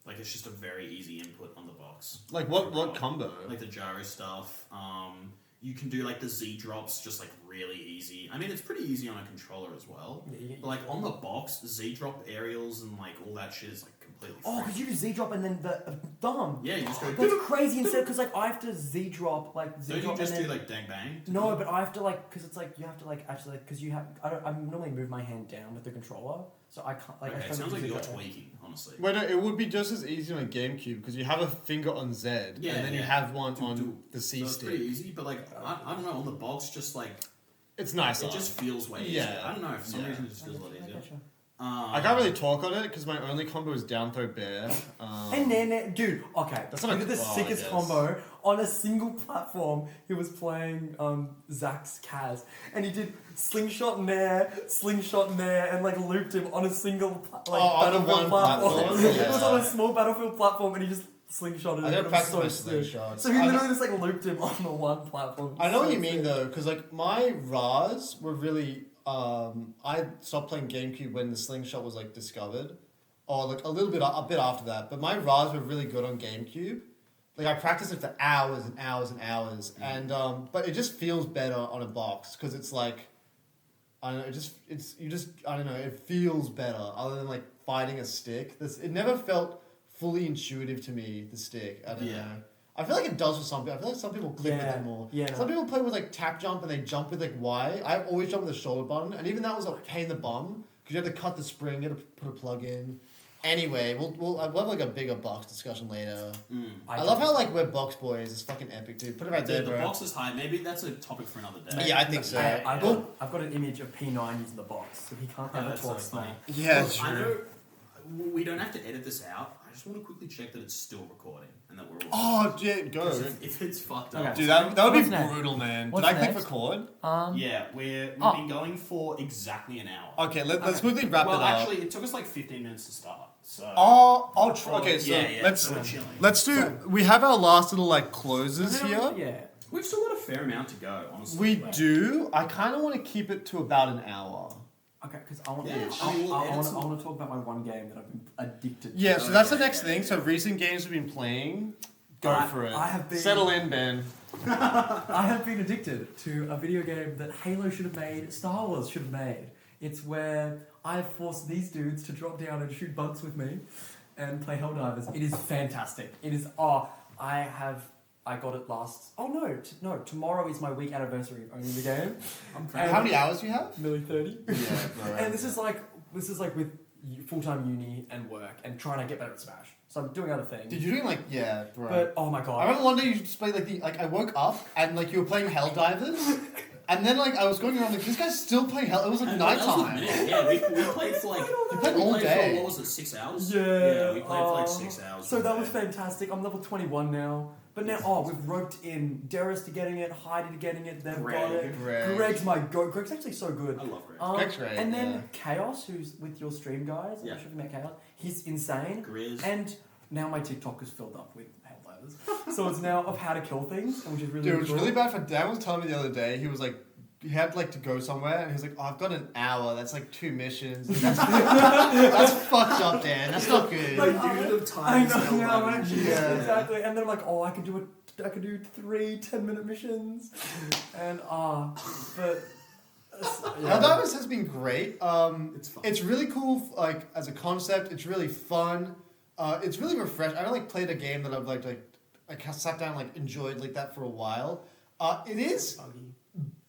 Like it's just a very easy input on the box. Like what combo? Like the gyro stuff. You can do like the Z drops just like really easy. I mean, it's pretty easy on a controller as well. Yeah, But like on the box, Z drop aerials and like all that shit is like completely. Oh, free. because you do Z drop and then the thumb. Yeah, you just go. That's crazy instead, because like I have to Z drop, like Z Don't you drop just and do then. like dang bang? No, but I have to like, because it's like you have to like actually like, because you have I normally move my hand down with the controller, so I can't like. I Okay, it can't sounds like use you're it. tweaking, honestly. Wait, no, it would be just as easy on a GameCube because you have a finger on Z, Yeah, and then you yeah. have one Do- on do- the C So it's stick. pretty easy, but like I don't know, on the box, just like It's nice. it just feels way easier. Yeah. I don't know, for some Yeah. reason it just feels a lot easier. I can't really talk on it because my only combo is down throw bear. And then, dude, okay, That's he not a- did the oh, I sickest guess. combo on a single platform. He was playing Zach's Kaz, and he did slingshot nair, and like looped him on a single on the battlefield one platform? It was on Yeah. a small battlefield platform, and he just slingshotted I it. gotta It was practice so my sick. slingshots. So he I literally just like looped him on the one platform. I know what So you mean sick. though, because like my Ras were really. I stopped playing GameCube when the slingshot was like discovered, or like a bit after that. But my Ras were really good on GameCube. Like I practiced it for hours and hours and hours, and but it just feels better on a box because it's like, I don't know, I don't know, it feels better other than like fighting a stick. It never felt fully intuitive to me. The stick, I don't Yeah. know. I feel like it does for some people. I feel like some people click with Yeah, it more. yeah, Some no. people play with like tap jump and they jump with like Y. I always jump with the shoulder button, and even that was a pain in the bum because you have to cut the spring, you have to put a plug in. Anyway, we'll have like a bigger box discussion later. I love how like we're box boys. It's fucking epic, dude. Put it right there, Dude, the bro. box is high. Maybe that's a topic for another day. Yeah, I think so. I've got an image of P9 using the box, so he can't Oh, ever that's talk so funny. smack. Yeah, Well, I true. know we don't have to edit this out. I just want to quickly check that it's still recording and that we're all. Oh, yeah, go. 'Cause if it's fucked up. Okay. Dude, that would be What's next? brutal, man. What's Did I click next? record? Yeah, we've Oh. been going for exactly an hour. Okay, let's quickly wrap Well, it up. actually, it took us like 15 minutes to start. So. Okay, so yeah, let's so we're chilling. let's do. We have our last little like closes here. Yeah. We've still got a fair amount to go, honestly. We Like, do. I kind of want to keep it to about an hour. Okay, because I want Yeah, to. I mean, we'll I edit want some- to talk about my one game that I've been addicted to. Yeah, so that's the Okay, next yeah, thing. yeah. So recent games we've been playing. Go I- for it. I have been- Settle in, Ben. I have been addicted to a video game that Halo should have made, Star Wars should have made. It's where I have forced these dudes to drop down and shoot bugs with me and play Helldivers. It is fantastic. It is. I got it last. Oh no, tomorrow is my week anniversary of owning the game. I'm And- proud. How many hours do you have? Nearly 30. Yeah, bro. And this is like with full-time uni and work and trying to get better at Smash. So I'm doing other things. Did you doing like bro? But oh my I god. remember one day you just played like I woke up and like you were playing Helldivers, and then like I was going around like this guy's still playing Hell. It was like And that was a nighttime. minute. Yeah, we played for like. You played we all played day. For, what was it, 6 hours? Yeah. we played for like 6 hours. So one that day. was fantastic. I'm level 21 now. But now, we've roped in Darius to getting it, Heidi to getting it, they've got it. Greg. Greg's my goat. Greg's actually so good. I love Greg. Greg's great, And then yeah. Chaos, who's with your stream guys. I'm Yeah. not sure if you met Chaos. He's insane. Grizz. And now my TikTok is filled up with Helldivers. divers. So it's now of how to kill things, which is really Dude, it was cool. really bad for Dan was telling me the other day, he was like, he had like to go somewhere and he was like, oh, I've got an hour, that's like 2 missions. That's, that's fucked up, Dan. That's not good. Like, Unit of I time. know, right? Yeah. Exactly. And then I'm like, oh, I could do 3 10-minute missions. And but Helldivers has been great. It's fun. It's really cool, like as a concept. It's really fun. It's really refreshing. I haven't like played a game that I've like sat down and, like enjoyed like that for a while. It is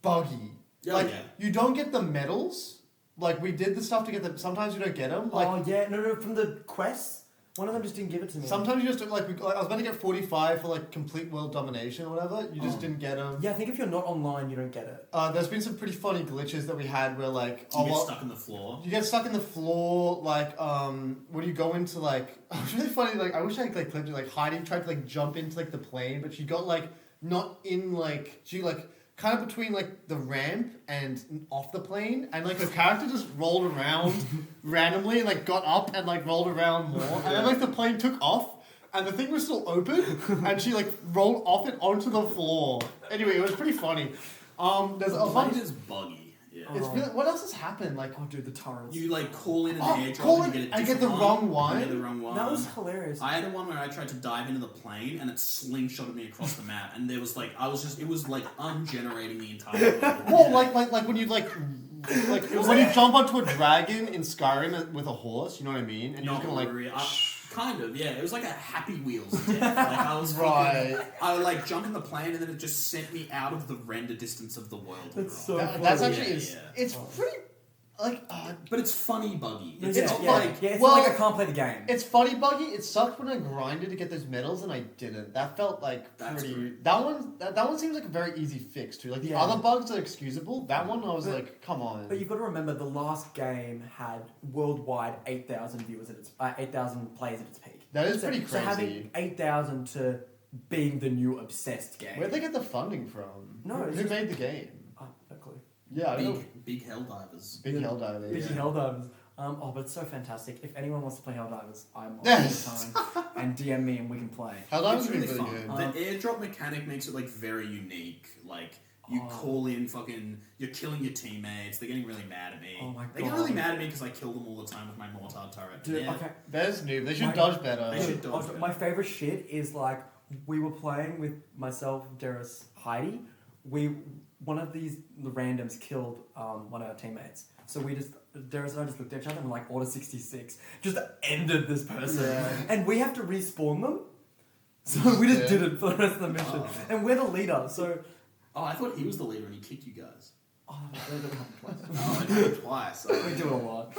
buggy. Yeah, Like yeah. you don't get the medals. Like we did the stuff to get them. Sometimes you don't get them. Like oh yeah, no, from the quests. One of them just didn't give it to me. sometimes you just don't, like I was about to get 45 for like complete world domination or whatever. You just didn't get them. Yeah, I think if you're not online, you don't get it. There's been some pretty funny glitches that we had where like You get stuck in the floor. You get stuck in the floor, like, when you go into, like, it was really funny, like, I wish I, like, clipped it, like, Heidi tried to, like, jump into, like, the plane, but she got, like, not in, like, she, like, kind of between, like, the ramp and off the plane, and, like, her character just rolled around randomly and, like, got up and, like, rolled around more, and then, like, the plane took off, and the thing was still open, and she, like, rolled off it onto the floor. Anyway, it was pretty funny. There's a The plane bunch... is buggy. Yeah. It's really, what else has happened? Like, Oh, dude, the turrets. You like call in an airdrop call and it you get a and get the different wrong one? You get the wrong one. That was hilarious. I had one where I tried to dive into the plane and it slingshotted me across the map, and there was like it was like ungenerating the entire world. well, like when you like when you jump onto a dragon in Skyrim with a horse, you know what I mean? And you're Not just gonna like. really. Kind of, yeah. It was like a Happy Wheels death. Like I was Right. I would like jump in the plane and then it just sent me out of the render distance of the world. That's so That's funny. actually Yeah. it's pretty like But it's funny buggy. It's yeah, not yeah, like yeah, it's well, not like I can't play the game. it's funny buggy. It sucked when I grinded to get those medals and I didn't. That felt like That's pretty. great. That one seems like a very easy fix too. Like the Yeah. other bugs are excusable. That one I was But- like, come on. But you've got to remember, the last game had worldwide 8,000 viewers at its 8,000 plays at its peak. That is pretty So having crazy. 8,000 to being the new obsessed game. Where'd they get the funding from? No, who it's who just- made the game? No clue. Yeah, I don't know. big hell divers. Big Yeah. Helldivers. Big Helldivers. But it's so fantastic. If anyone wants to play Helldivers, I'm on Yes. all the time. And DM me and we can play. Helldivers It's have been really really fun. good. The airdrop mechanic makes it like very unique. Like you Oh. call in fucking, you're killing your teammates. They're getting really mad at me. Oh my They get God. really mad at me because I kill them all the time with my mortar turret. Dude, Yeah. okay. There's noob. They should My- dodge better. They should dodge Also, my favorite shit is like we were playing with myself, Darius, Heidi. One of the randoms killed one of our teammates. So we just Darius and I just looked at each other and we're like, order 66 just ended this person, Yeah. and we have to respawn them. So we just Yeah. did it for the rest of the mission, and we're the leader. So Oh, I thought he was the leader and he kicked you guys. that happened twice. Oh, I did it twice. We do it a lot.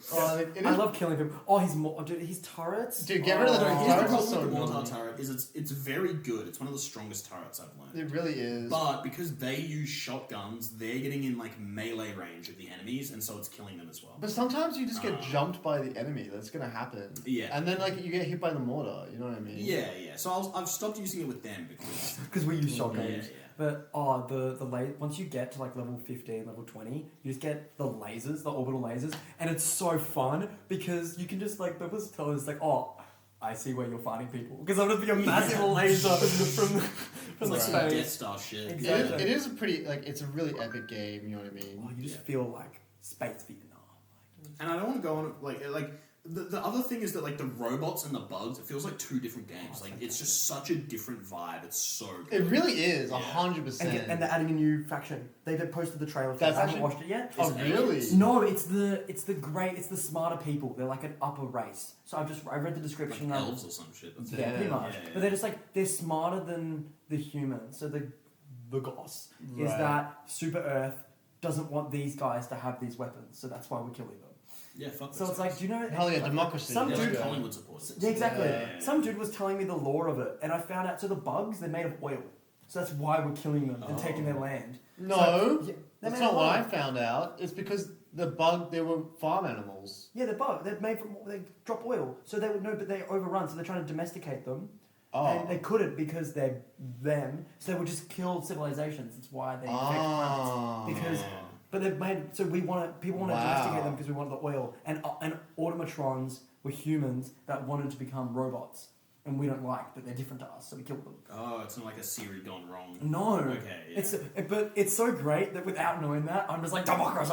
It I is- love killing people. Oh, his turrets. Dude, get rid of the Oh. Here's the turrets. problem are so with the mortar annoying. turret is it's very good. It's one of the strongest turrets I've learned. It really is. But because they use shotguns, they're getting in like melee range of the enemies, and so it's killing them as well. But sometimes you just get jumped by the enemy. That's gonna happen. Yeah. And then like you get hit by the mortar. You know what I mean? Yeah. So I've stopped using it with them because Because we use shotguns. Yeah. But once you get to like level 15, level 20, you just get the lasers, the orbital lasers, and it's so fun because you can just like people just tell us like, oh, I see where you're fighting people because I'm gonna be a massive laser from It's like some space. Death Star shit. Exactly. It is a pretty like it's a really epic game. You know what I mean? Oh, you just Yeah. feel like space Vietnam. And I don't want to go on like the other thing is that like the robots and the bugs, it feels like two different games. Like it's just such a different vibe. It's so good. It really is Yeah. 100%. And they're adding a new faction. They posted the trailer. For That's it. I haven't actually- watched it yet. Oh Is it really? aliens? No, it's the smarter people. They're like an upper race. So I read the Like description. elves or some shit. That's Yeah, pretty much. Yeah. But they're just like they're smarter than the humans. So the goss is Right. that Super Earth doesn't want these guys to have these weapons, so that's why we're killing them. Yeah, fuck So this it's like, do you know? Hell yeah, democracy. Some yeah, dude- like Yeah. Collingwood supports it. Yeah, exactly. Yeah. Some dude was telling me the lore of it, and I found out. So the bugs, they're made of oil. So that's why we're killing them and taking their land. No, So, yeah, they're that's made not of what oil. I found out. It's because the bug, they were farm animals. Yeah, they're bugs. They're made from. They drop oil, so they would know, but they overrun. So they're trying to domesticate them. Oh. And they couldn't because they're them, so they would just kill civilizations. That's why they infect Ah. planets. Because, but they've made so people want to Wow. domesticate them because we want the oil, and automatrons were humans that wanted to become robots. and we don't like that they're different to us, so we kill them. Oh, it's not like a Siri gone wrong. No. Okay, yeah. But it's so great that without knowing that, I'm just like, democracy!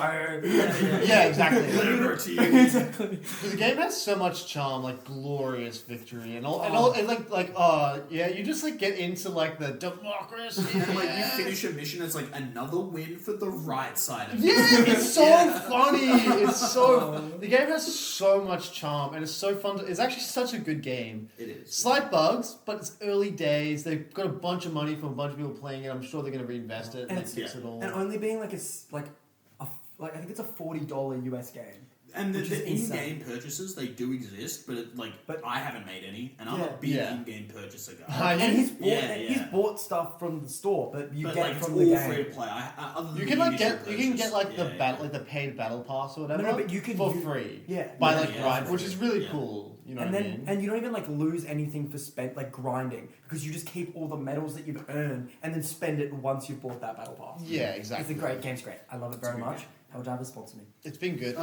Yeah, exactly. Liberty. Exactly. The game has so much charm, like glorious victory, and you just like get into like the democracy. And like you finish a mission, it's like another win for the right side of Yeah, it. it's so funny. It's so the game has so much charm, and it's so fun. It's actually such a good game. It is. Slight bugs, but it's early days. They've got a bunch of money from a bunch of people playing it. I'm sure they're going to reinvest it and fix it all. And only being like I think it's a $40 US game. And the Which is in-game purchases, they do exist, but I haven't made any, and I'm a big in-game purchaser guy. And he's bought stuff from the store, but you get like, from it's the all game. free to play. Other than You the can initial get like purchase. the paid battle pass or whatever. No, but you can for free. Yeah. By Yeah, which is really yeah. cool. You know And what then I mean? and you don't even like lose anything for grinding because you just keep all the medals that you've earned and then spend it once you've bought that battle pass. Yeah, exactly. It's a great game's great. I love it very a good much. game. Helldivers sponsor me. It's been good.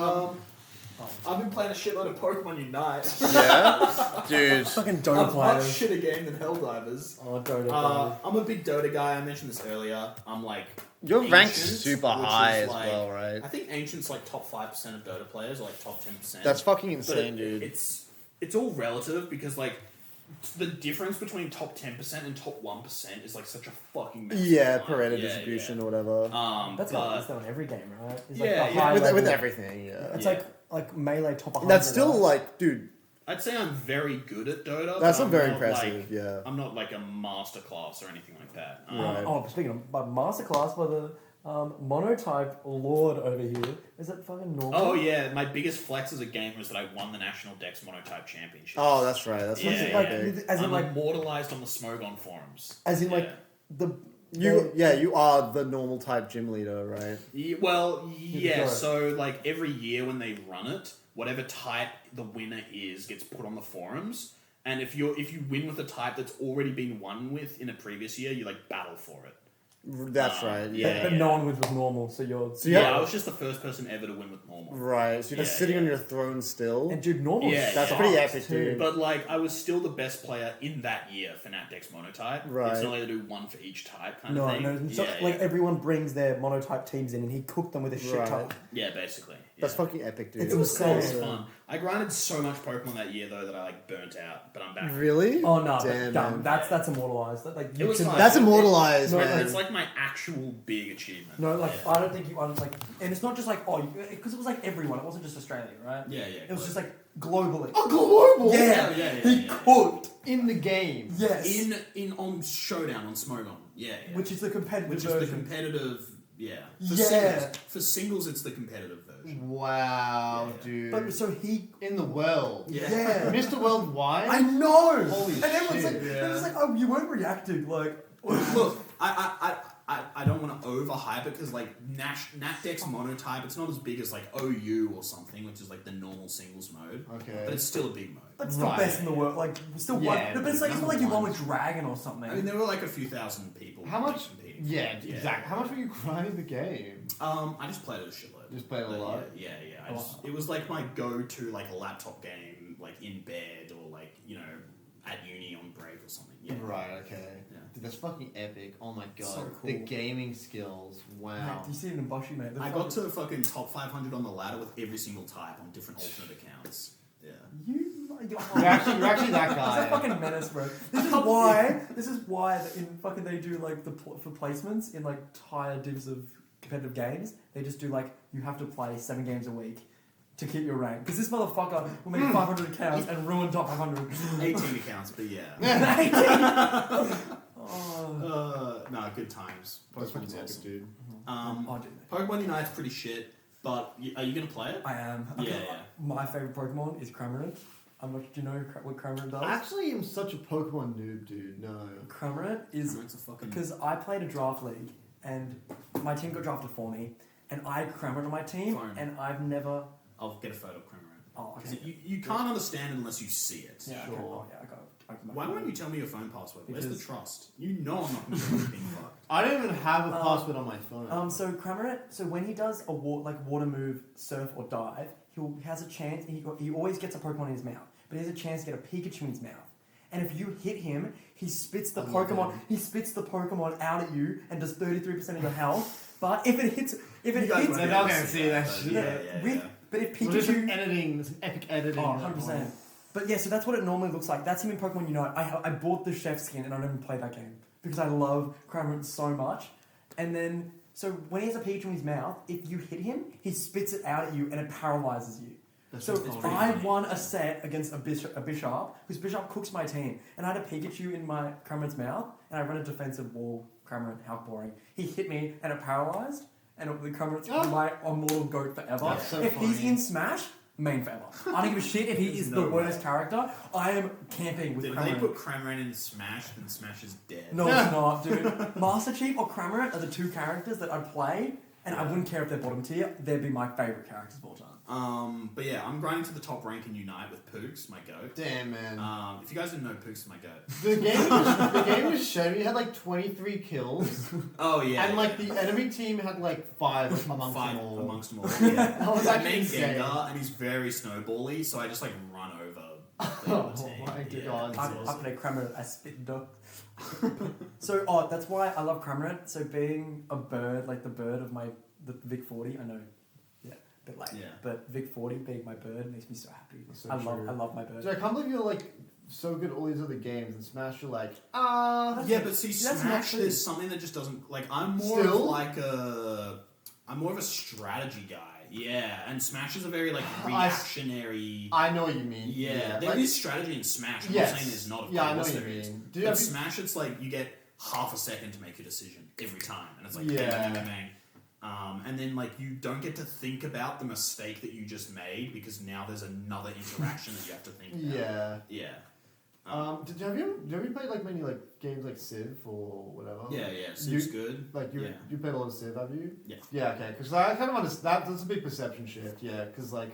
I've been playing a shitload of Pokemon Unite. Yeah, dude. Fucking A Dota much players. shitter game than Helldivers. Oh, Dota. I'm a big Dota guy. I mentioned this earlier. I'm like Your rank's Ancient, super which high is as like- well, right? I think Ancient's like top 5% of Dota players, or like top 10%. That's fucking But insane, dude. It's all relative because like the difference between top 10% and top 1% is like such a fucking massive Yeah, line. Pareto Yeah, distribution yeah. or whatever. That's but like on every game, right? It's Yeah, like the yeah. high with level. everything, yeah. It's Yeah. like melee top 100. That's still right? like, dude, I'd say I'm very good at Dota. that's but not I'm very not, impressive, like- yeah. I'm not like a master class or anything like that. Right. Oh, speaking of masterclass by the monotype lord over here. Is that fucking normal? Oh yeah, my biggest flex as a gamer is that I won the National Dex Monotype Championship. Oh, that's right. That's yeah, Is it yeah, like- yeah. as in I'm like- immortalized on the Smogon forums. As in like Yeah. the you are the normal type gym leader, right? Yeah, go. so like every year when they run it, whatever type the winner is gets put on the forums, and if you win with a type that's already been won with in a previous year, you like battle for it. That's right. yeah. but no one wins with normal, so you're. So Yeah, yeah. I was just the first person ever to win with normal. Right. So you're just sitting on your throne still. And dude, normal. Yeah, That's yeah. pretty sucks, epic, too. dude. But like, I was still the best player in that year for Nat Dex Monotype. Right. It's not like they do one for each type kind No, of thing. no. So, yeah, like yeah. everyone brings their monotype teams in, and he cooked them with a shit Right. ton. Yeah, basically. That's yeah. fucking epic, dude. It's It was cool. It was insane. fun. I grinded so much Pokemon that year though that I like burnt out, but I'm back. Really? Oh no, Damn, but man. that's immortalized. Like It you was can, fun. That's immortalized, No, man. It's like my actual big achievement. no, like yeah. I don't think you like, and it's not just like because it was like everyone. It wasn't just Australia, right? Yeah, yeah. It was just like globally. Oh, global! Yeah. He cooked. In the game. Yes. in on Showdown on Smogon. Yeah, yeah. Which is the competitive Which is the version. competitive. Yeah. Yeah. For singles, it's the competitive version. Wow, Yeah. dude. But so he. in the world. Yeah. Mr. Worldwide? I know. Holy and everyone's shit, like, yeah. they're just like, oh, you weren't reacting. Like, Look, I don't want to overhype it because like Nat Dex Monotype, it's not as big as like OU or something, which is like the normal singles mode. Okay. But it's still a big mode. but it's the Right. best in the world. Like, still one. Yeah, But it's like it's not number like you won one. with Dragon or something. I mean, there were like a few thousand people. How much? competing. Yeah, exactly. How much were you grinding the game? I just played it a shitload. Just played it a But lot? Yeah. It was like my go-to like laptop game, like in bed or like at uni on break or something. Yeah. Right, okay. Yeah. Dude, that's fucking epic. Oh my god. So The cool. gaming skills. Mate, Wow. do you see it in Boshi, mate? The I fucking- got to fucking top 500 on the ladder with every single type on different alternate accounts. Yeah. You're actually that That's guy. a fucking menace, bro. This is why in fucking they do like for placements in like higher divs of competitive games. They just do like you have to play 7 games a week to keep your rank. Because this motherfucker will make 500 accounts and ruin top 500. 18 accounts, but yeah. No, good times. That's fucking Pokemon's epic, awesome. dude. Oh, dude. Pokemon Unite's pretty shit, but are you gonna play it? I am. Yeah, Okay, yeah. My favorite Pokemon is Cramorant. I'm not. Do you know what Cramorant does? I actually am such a Pokemon noob, dude. No. Cramorant is It's a fucking. because I played a draft league and my team got drafted for me, and I had Cramorant on my team, Fine. and I've never. I'll get a photo of Cramorant. Oh, 'Cause okay. You can't understand it unless you see it. Yeah. Sure. Okay. Oh, yeah. I got. Open my Why phone. won't you tell me your phone password? Where's the Because- trust? You know I'm not going to be being fucked. I don't even have a password on my phone. So Cramorant, so when he does a water move, surf or dive, he has a chance. He always gets a Pokemon in his mouth, but he has a chance to get a Pikachu in his mouth. and if you hit him, he spits the I love Pokemon. him. He spits the Pokemon out at you and does 33% of your health. But if it hits, You guys won't They're be not able to gonna see that shit. Yeah. but if So there's some Pikachu, editing, some epic editing. oh, at that 100%. point. But yeah, so that's what it normally looks like. That's him in Pokemon Unite. I bought the chef skin and I don't even play that game because I love Cramorant so much. And then, so when he has a Pikachu in his mouth, if you hit him, he spits it out at you and it paralyzes you. That's So just pretty I funny. won a set against a Bishop, because Bishop cooks my team. And I had a Pikachu in my Cramorant's mouth and I run a defensive wall. Cramorant, how boring. He hit me and it paralyzed and the Cramorant's my immortal goat forever. That's so if he's funny. in Smash, main forever. I don't give a shit if he is No the worst way. character. I am camping with If they Cramorant. put Cramorant in Smash, then Smash is dead. No, it's not, dude. Master Chief or Cramorant are the two characters that I'd play, and I wouldn't care if they're bottom tier. They'd be my favourite characters of all time. But yeah, I'm grinding to the top rank in Unite with Pooks, my goat. Damn, man. If you guys didn't know, Pooks is my goat. The game was showing you had like 23 kills, Oh yeah, and like yeah. the enemy team had like 5 amongst Fight them all. amongst them all. Yeah. That was I actually main insane. Gengar, and he's very snowbally, so I just like run over the Oh other team. my Yeah, God. it's I awesome. play Cramorant, I spit duck. So, that's why I love Cramorant. So being a bird, like the bird of the Vic 40, I know, yeah, a bit late. Yeah. But Vic 40 being my bird makes me so happy. That's so I true. love my bird. Dude, I can't believe you're like so good at all these other games, and Smash you're like, Yeah, but see, That's Smash naturally- there's something that just doesn't like. I'm more of Still? like I'm more of a strategy guy. Yeah, and Smash is a very like I- reactionary. I know what you mean. Yeah, there like, is strategy in Smash. I'm yes. not saying there's not. Of Yeah, I know course what you there is. mean. But Dude, Smash, it's like you get half a second to make a decision every time, and it's like Yeah. bang, bang, bang. And then like you don't get to think about the mistake that you just made because now there's another interaction that you have to think about. Yeah. Yeah. Have you played like many like games like Civ or whatever? Yeah, yeah. Seems good. Like Yeah. you played a lot of Civ, have you? Yeah. Yeah, okay. Because I kind of understand that's a big perception shift. Yeah, because like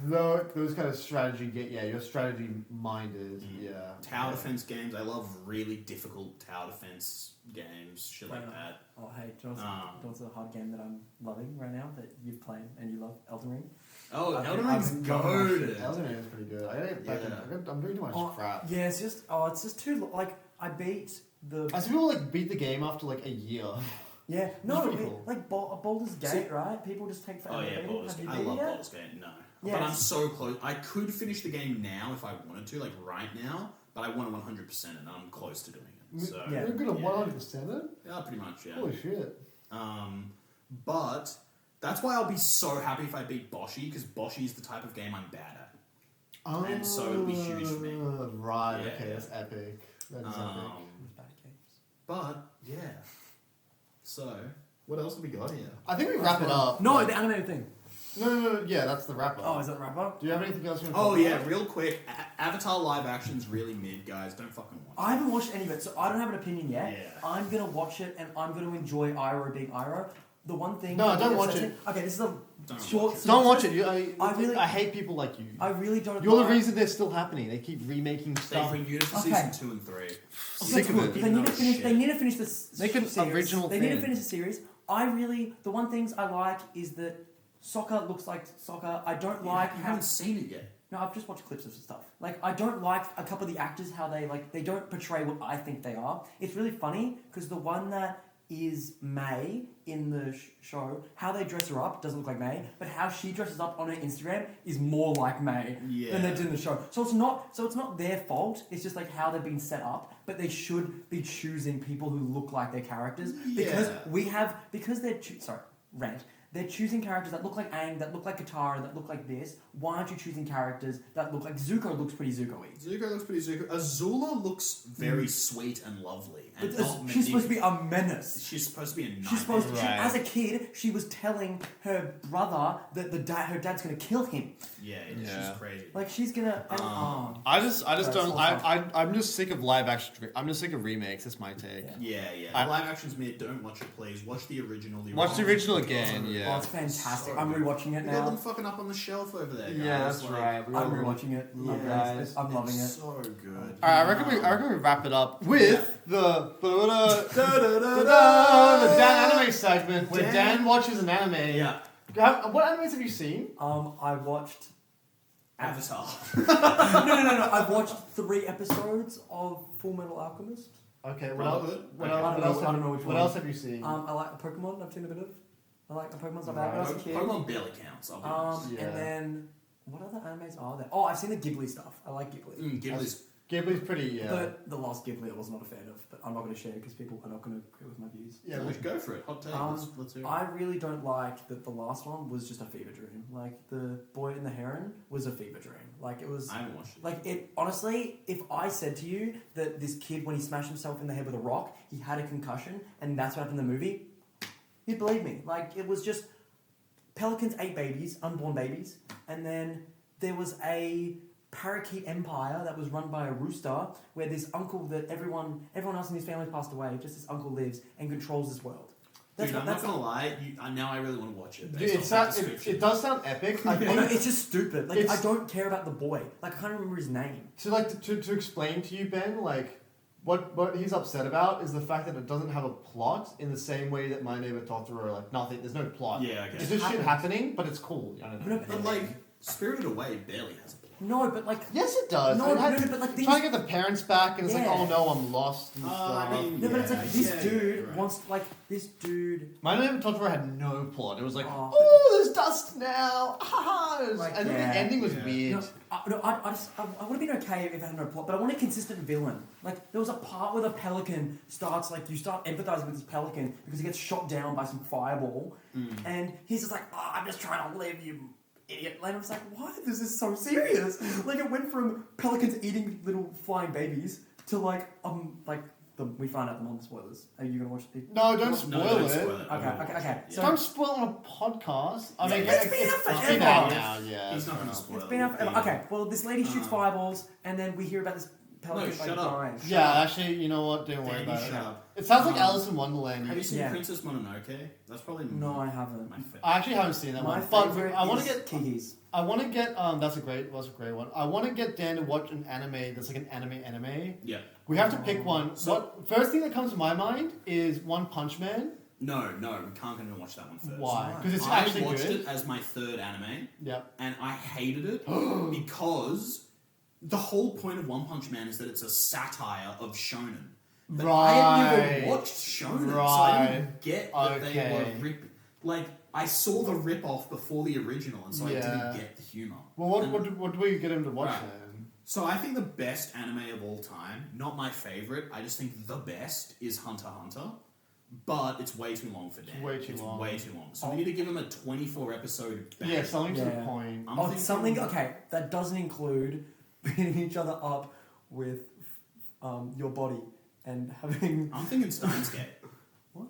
those kind of strategy you're strategy minded. Yeah. Tower defense games. I love really difficult tower defense games. Shit like that. Oh, hey, do you know what's a hard game that I'm loving right now that you've played and you love? Elden Ring? Oh, I've Elden been- Ring's I've been goated. Elden Ring is pretty good. I gotta get back in. I'm doing too much crap. Yeah, it's just too, like, I beat the... I see people like beat the game after like a year. Yeah, no, pretty cool. like Baldur's Gate, right? People just take forever. Oh yeah, beating. Baldur's Have Gate. you I beat it love yet? Baldur's Gate. No, Yeah. but I'm so close. I could finish the game now if I wanted to, like right now. But I want to 100%, and I'm close to doing it. So Yeah. You're good at yeah. 100% it? Yeah, pretty much. Yeah. Holy shit. But that's why I'll be so happy if I beat Boshi, because Boshi is the type of game I'm bad at. And so it'll be huge for me. Right, Yeah, okay, yeah. that's epic. That is epic. With bad games. But yeah. So what else have we got here? I think we wrap it up. No, Like- the animated thing. No, yeah, that's the wrap up. Oh, is that the wrap up? Do you have anything else you want to Oh talk yeah, about? real quick. Avatar live action's really mid, guys. Don't fucking watch. I haven't watched any of it, so I don't have an opinion yet. Yeah. I'm gonna watch it and I'm gonna enjoy Iroh being Iroh. The one thing. No, that don't really watch upsets it. me- Okay, this is a Don't short. watch it. Don't watch synopsis. it. I hate people like you. I really don't. You're the like- reason they're still happening. They keep remaking They stuff. renewed it for Okay. season 2 and 3. Sick of it. They need to finish. They need to finish this. Make an series. original They need to thing. finish the series. The one things I like is that soccer looks like soccer. I don't like You how. haven't seen it yet. No, I've just watched clips of stuff. Like, I don't like a couple of the actors how they don't portray what I think they are. It's really funny because the one that is May in the show, how they dress her up doesn't look like May, but how she dresses up on her Instagram is more like May than they did in the show. So it's not their fault. It's just like how they've been set up. But they should be choosing people who look like their characters because they're rant. They're choosing characters that look like Aang, that look like Katara, that look like this. Why aren't you choosing characters that look like Zuko? Looks pretty Zuko-y. Zuko looks pretty Zuko. Azula looks very sweet and lovely. And But not she's supposed to be manipulative. a menace. She's supposed to be a nightmare. She's supposed to, Right. as a kid, she was telling her brother that her dad's gonna kill him. Yeah, Yeah. she's crazy. Like she's gonna. I just That's don't. awesome. I'm just sick of live action. I'm just sick of remakes. That's my take. Yeah. Yeah. Live action's mid. Don't watch it, please. Watch the original. Watch the original Oh, again, God. yeah. Oh, it's fantastic. So I'm good. rewatching it You got them now. fucking up on the shelf over there, guys. Yeah, that's Like, right. I'm rewatching it. Yeah, guys. I'm loving it. So good. All right, I reckon we wrap it up with the Dan anime segment where Dan watches an anime. Yeah. What animes have you seen? I watched Avatar. No. I've watched 3 episodes of Full Metal Alchemist. Okay, Brotherhood? what I don't else know which what one. else have you seen? I like Pokemon. I've seen a bit of. I like the Pokemon's not bad. When I was a kid. Pokemon barely counts, I'll be honest. Yeah. And then what other animes are there? Oh, I've seen the Ghibli stuff. I like Ghibli. Ghibli's... Ghibli's pretty, But the last Ghibli I was not a fan of. But I'm not going to share because people are not going to agree with my views. yeah. let's go for it. Hot take. Let's hear it. I really don't like that the last one was just a fever dream. Like the Boy and the Heron was a fever dream. Like it was. I haven't watched it. Like it. Honestly, if I said to you that this kid, when he smashed himself in the head with a rock, he had a concussion, and that's what happened in the movie, you'd believe me. Like it was just pelicans ate babies, unborn babies, and then there was a parakeet empire that was run by a rooster, where this uncle that everyone else in his family passed away, just this uncle lives and controls this world. Dude, I'm not gonna lie. Now I really want to watch it. Dude, based off that it description. does sound epic. I Oh, think no, it's just stupid. Like It's- I don't care about the boy. Like I can't remember his name. to explain to you, Ben, like what he's upset about is the fact that it doesn't have a plot in the same way that My Neighbor Totoro, like nothing. There's no plot. Yeah, okay. It's just shit happening, but it's cool. I don't know. No, But like, Spirited Away barely has a plot. No, but like Yes, it does. No, It had- no, but like things. trying to get the parents back, and it's like, Yeah. oh no, I'm lost. And I stuff. mean, No, but it's like Yeah, this yeah, dude you're right. wants like this dude. My Neighbor Totoro had no plot. It was like, Oh. oh, there's dust now. Like, and then yeah. the ending was Yeah. weird. I would have been okay if it had no plot, but I want a consistent villain. Like there was a part where the pelican starts like you start empathizing with this pelican because he gets shot down by some fireball, and he's just like, oh, I'm just trying to live, you idiot. And I was like, why is this so serious? Like it went from pelicans eating little flying babies to like we find out the non-spoilers. Are you gonna watch the? No, don't No, spoil don't it. spoil it. Okay. So Don't spoil on a podcast. I mean, It's been out it's been forever. out now. Yeah, He's not fair gonna enough. spoil it's it. been out. Okay. Well, this lady shoots Uh. fireballs, and then we hear about this pelican shut like up. dying. Yeah, actually, you know what? Don't worry Danny, about it. shut up. It sounds like Um, Alice in Wonderland. Have you seen Yeah. Princess Mononoke? That's probably No, I haven't. my favorite. I actually haven't seen that My one, but favorite I want is to get. Kiki's. I want to get. That's a great one. I want to get Dan to watch an anime that's like an anime. Yeah. We have to pick one. So- First thing that comes to my mind is One Punch Man. No, we can't go and watch that one first. Why? Because it's I actually watched good. it as my third anime, Yep. and I hated it because the whole point of One Punch Man is that it's a satire of shonen. But I had Right. never watched shonen, so I Right. didn't get that they Okay. were I saw the rip off before the original, and so I Yeah. didn't get the humor. Well, And- what do we get him to watch Right. then? So I think the best anime of all time, not my favorite, I just think the best is Hunter x Hunter. But it's way too long for Dan. way too it's long. way too long. So we need to give him a 24 episode bang. Yeah, something to the Yeah. point. I'm Oh, thinking- something. Okay, that doesn't include beating each other up with your body and having. I'm thinking Steins Gate. What?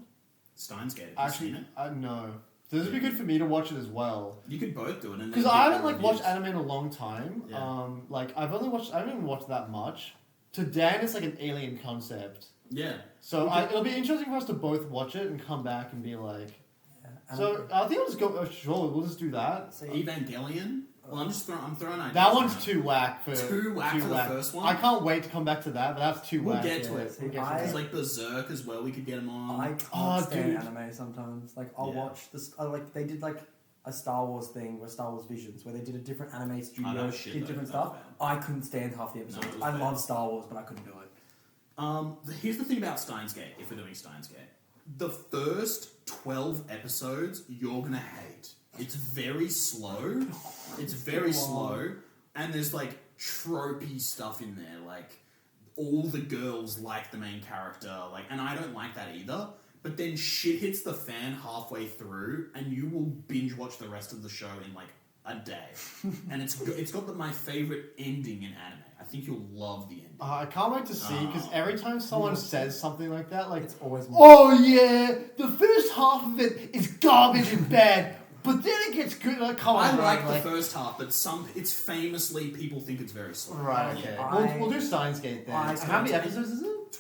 Steins Gate. Have you seen Actually, it? no. So this would be good for me to watch it as well. You could both do it. Because I haven't like watched anime in a long time. Yeah. I haven't even watched that much. To Dan, it's like an alien concept. Yeah. So it'll be interesting for us to both watch it and come back and be like. Yeah, So I think I'll just go. Sure, we'll just do that. so Evangelion. Well, I'm throwing ideas. That one's around. too whack for Too whack for the first one? I can't wait to come back to that, but that's too We'll whack. get to it. See, We'll get to I- There's like Berserk as well. We could get him on. I can't Oh, stand dude. anime sometimes. Like I'll Yeah. watch this. Like they did like a Star Wars thing, where Star Wars Visions, where they did a different anime studio, know shit did though, different that was stuff. I couldn't stand half the episodes. it was I bad. love Star Wars, but I couldn't do it. Here's the thing about Steins Gate, if we're doing Steins Gate. The first 12 episodes, you're gonna hate. It's very slow. It's very slow. And there's like tropey stuff in there. Like, all the girls like the main character. Like, and I don't like that either. But then shit hits the fan halfway through, and you will binge watch the rest of the show in like a day. And it's got my favorite ending in anime. I think you'll love the ending. I can't wait to see because every time someone says something like that, like, It's always. oh yeah, the first half of it is garbage and bad, but then it gets good. Like, come I on, like bro, the first half, but it's famously people think it's very slow. Right, okay. I- We'll do Steins Gate then. I- How many episodes is it?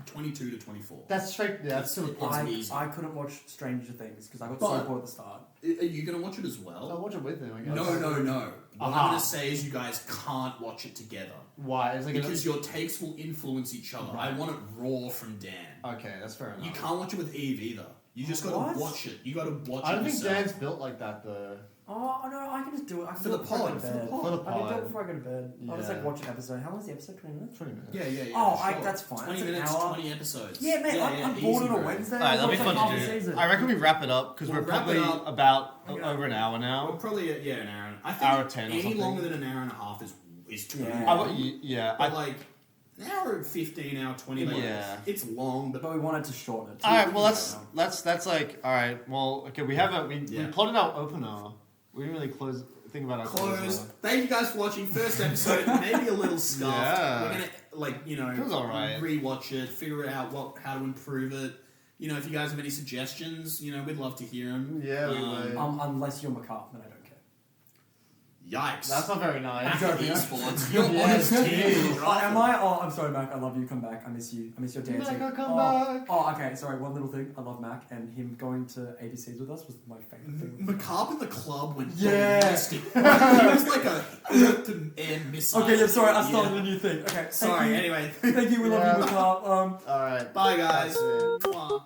22 to 24. That's straight. That's to the It's point. easy. I couldn't watch Stranger Things because I got But- so bored at the start. Are you going to watch it as I'll well? watch it with them. I guess. No. What I'm Aha. going to say is you guys can't watch it together. Why? It's like Because your takes will influence each other. I Right. want it raw from Dan. okay, that's fair enough. You can't watch it with Eve either. You just got What? to watch it. You got to watch I it don't think yourself. Dan's built like that though. Oh no, I can just do it. I can For do the it before I go pod, to for the bed. pod. For the I can do pod. it before I go to bed. I'll just like Yeah. watch an episode. How long is the episode? 20 minutes? 20 minutes. Yeah. Oh, sure. that's fine. 20 That's an minutes, hour. 20 episodes. Yeah, man, I'm easy, bored on a bro. Wednesday. Alright, that'll be Watch, fun like, to half the do. season. I reckon we wrap it up because We'll we're wrap it probably up. about Okay. over an hour Well, now. probably an hour. I think Hour 10 or any something. longer than an hour and a half is too Yeah. long. Yeah. But like an hour and 15, hour 20. Like, Yeah. it's long, but But we wanted to shorten it. All right. Well, that's like all right. Well, okay. We Yeah. plotted our opener. We didn't really think about our close. closer. Thank you guys for watching. First episode, maybe a little scuffed. Yeah. We're gonna It was alright. rewatch it, figure out how to improve it. If you guys have any suggestions, we'd love to hear them. Yeah, we would. Unless you're McCarthy, then I don't care. Yikes. That's not very nice. Back joking. to esports. You're Yeah. on his team. Am I? Oh, I'm sorry, Mac. I love you. Come back. I miss you. I miss your dancing. Mac, come oh, back. Oh, okay. Sorry. One little thing. I love Mac, and him going to ABCs with us was my favorite thing. McCarp in the club went Yeah. ballistic. He was like a earth-to-air missile. Okay. Yeah. Sorry. I started Yeah. a new thing. Okay. Sorry. Thank you. Anyway. Thank you. We love you, Yeah. McCarp. All right. Bye, guys. That's it. Mwah.